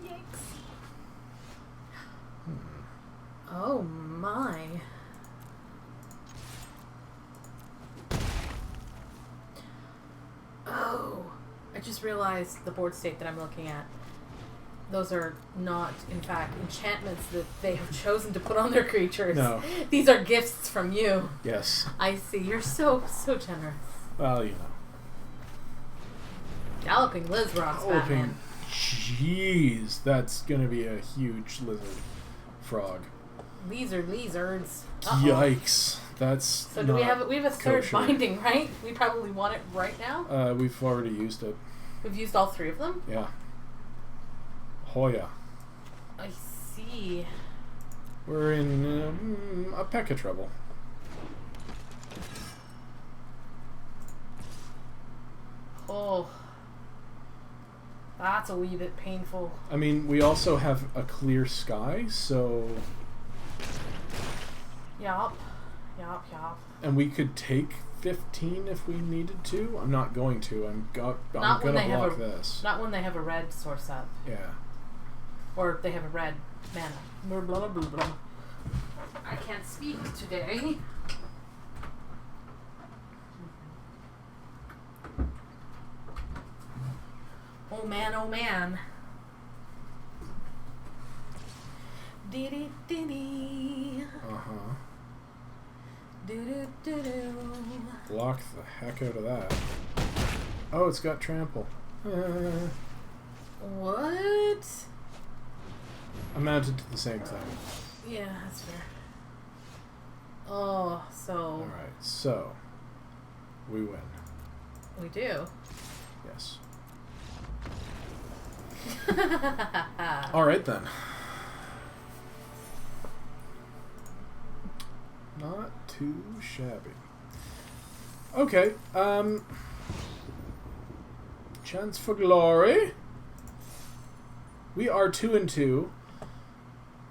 Yikes. Oh my. Oh, I just realized the board state that I'm looking at. Those are not, in fact, enchantments that they have chosen to put on their creatures. No. These are gifts from you. Yes. I see. You're so generous. Well, you know. Galloping Lizrock's Batman. Jeez, that's gonna be a huge lizard frog. These are lizards. Uh-oh. Yikes. That's So do we have a third kosher. binding, right? We probably want it right now. We've already used it. We've used all 3 of them? Yeah. Hoya. I see. We're in a peck of trouble. Oh. That's a wee bit painful. I mean, we also have a clear sky, so... Yup. And we could take 15 if we needed to. I'm not going to. I'm gonna block this. Not when they have a red source up. Yeah. Or they have a red mana. Blah, blah, blah, blah. I can't speak today. Oh man, oh man. Dee dee dee. Uh-huh. Do do do do. Block the heck out of that. Oh, it's got trample. What? Amounted to the same thing. Yeah, that's fair. Oh, so... Alright, so... we win. We do. Yes. Alright then. Not too shabby. Okay, chance for glory. We are 2-2.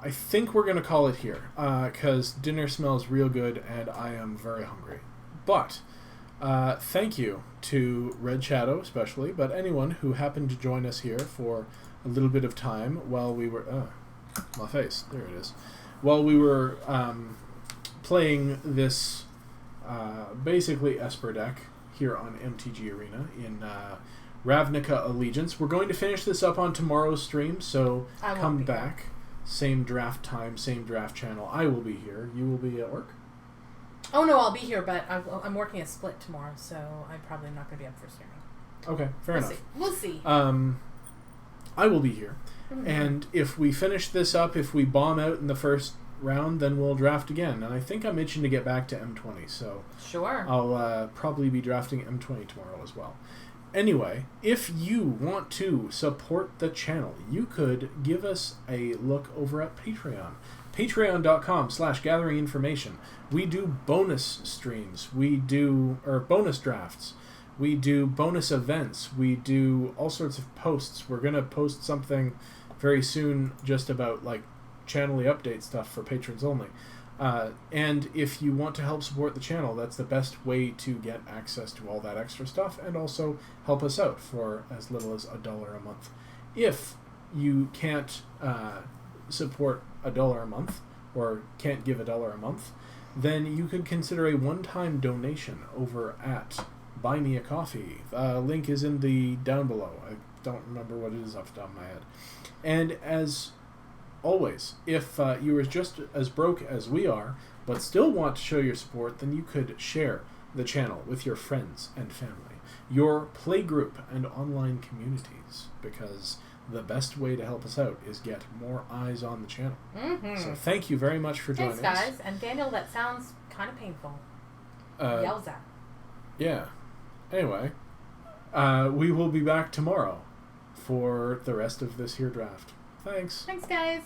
I think we're gonna call it here, because dinner smells real good and I am very hungry. But thank you to Red Shadow especially, but anyone who happened to join us here for a little bit of time while we were my face, there it is, while we were playing this basically Esper deck here on MTG Arena in Ravnica Allegiance. We're going to finish this up on tomorrow's stream, so come back. Same draft time, same draft channel. I will be here. You will be at work? Oh, no, I'll be here, but I'm working a split tomorrow, so I'm probably not going to be up for streaming. Okay, fair enough. We'll see. I will be here. Mm-hmm. And if we finish this up, if we bomb out in the first round, then we'll draft again. And I think I'm itching to get back to M20, so sure. I'll probably be drafting M20 tomorrow as well. Anyway, if you want to support the channel, you could give us a look over at Patreon. Patreon.com/gatheringinformation. We do bonus streams. We do bonus drafts. We do bonus events. We do all sorts of posts. We're going to post something very soon just about like channel update stuff for patrons only. And if you want to help support the channel, that's the best way to get access to all that extra stuff and also help us out for as little as $1 a month. If you can't support $1 a month or can't give $1 a month, then you could consider a one-time donation over at Buy Me a Coffee. Link is in the down below. I don't remember what it is off the top of my head. And as always, if you are just as broke as we are, but still want to show your support, then you could share the channel with your friends and family, your playgroup and online communities, because the best way to help us out is get more eyes on the channel. Mm-hmm. So thank you very much for joining us. Thanks, guys. And Daniel, that sounds kind of painful. Yells at. Yeah. Anyway, we will be back tomorrow for the rest of this here draft. Thanks. Thanks, guys.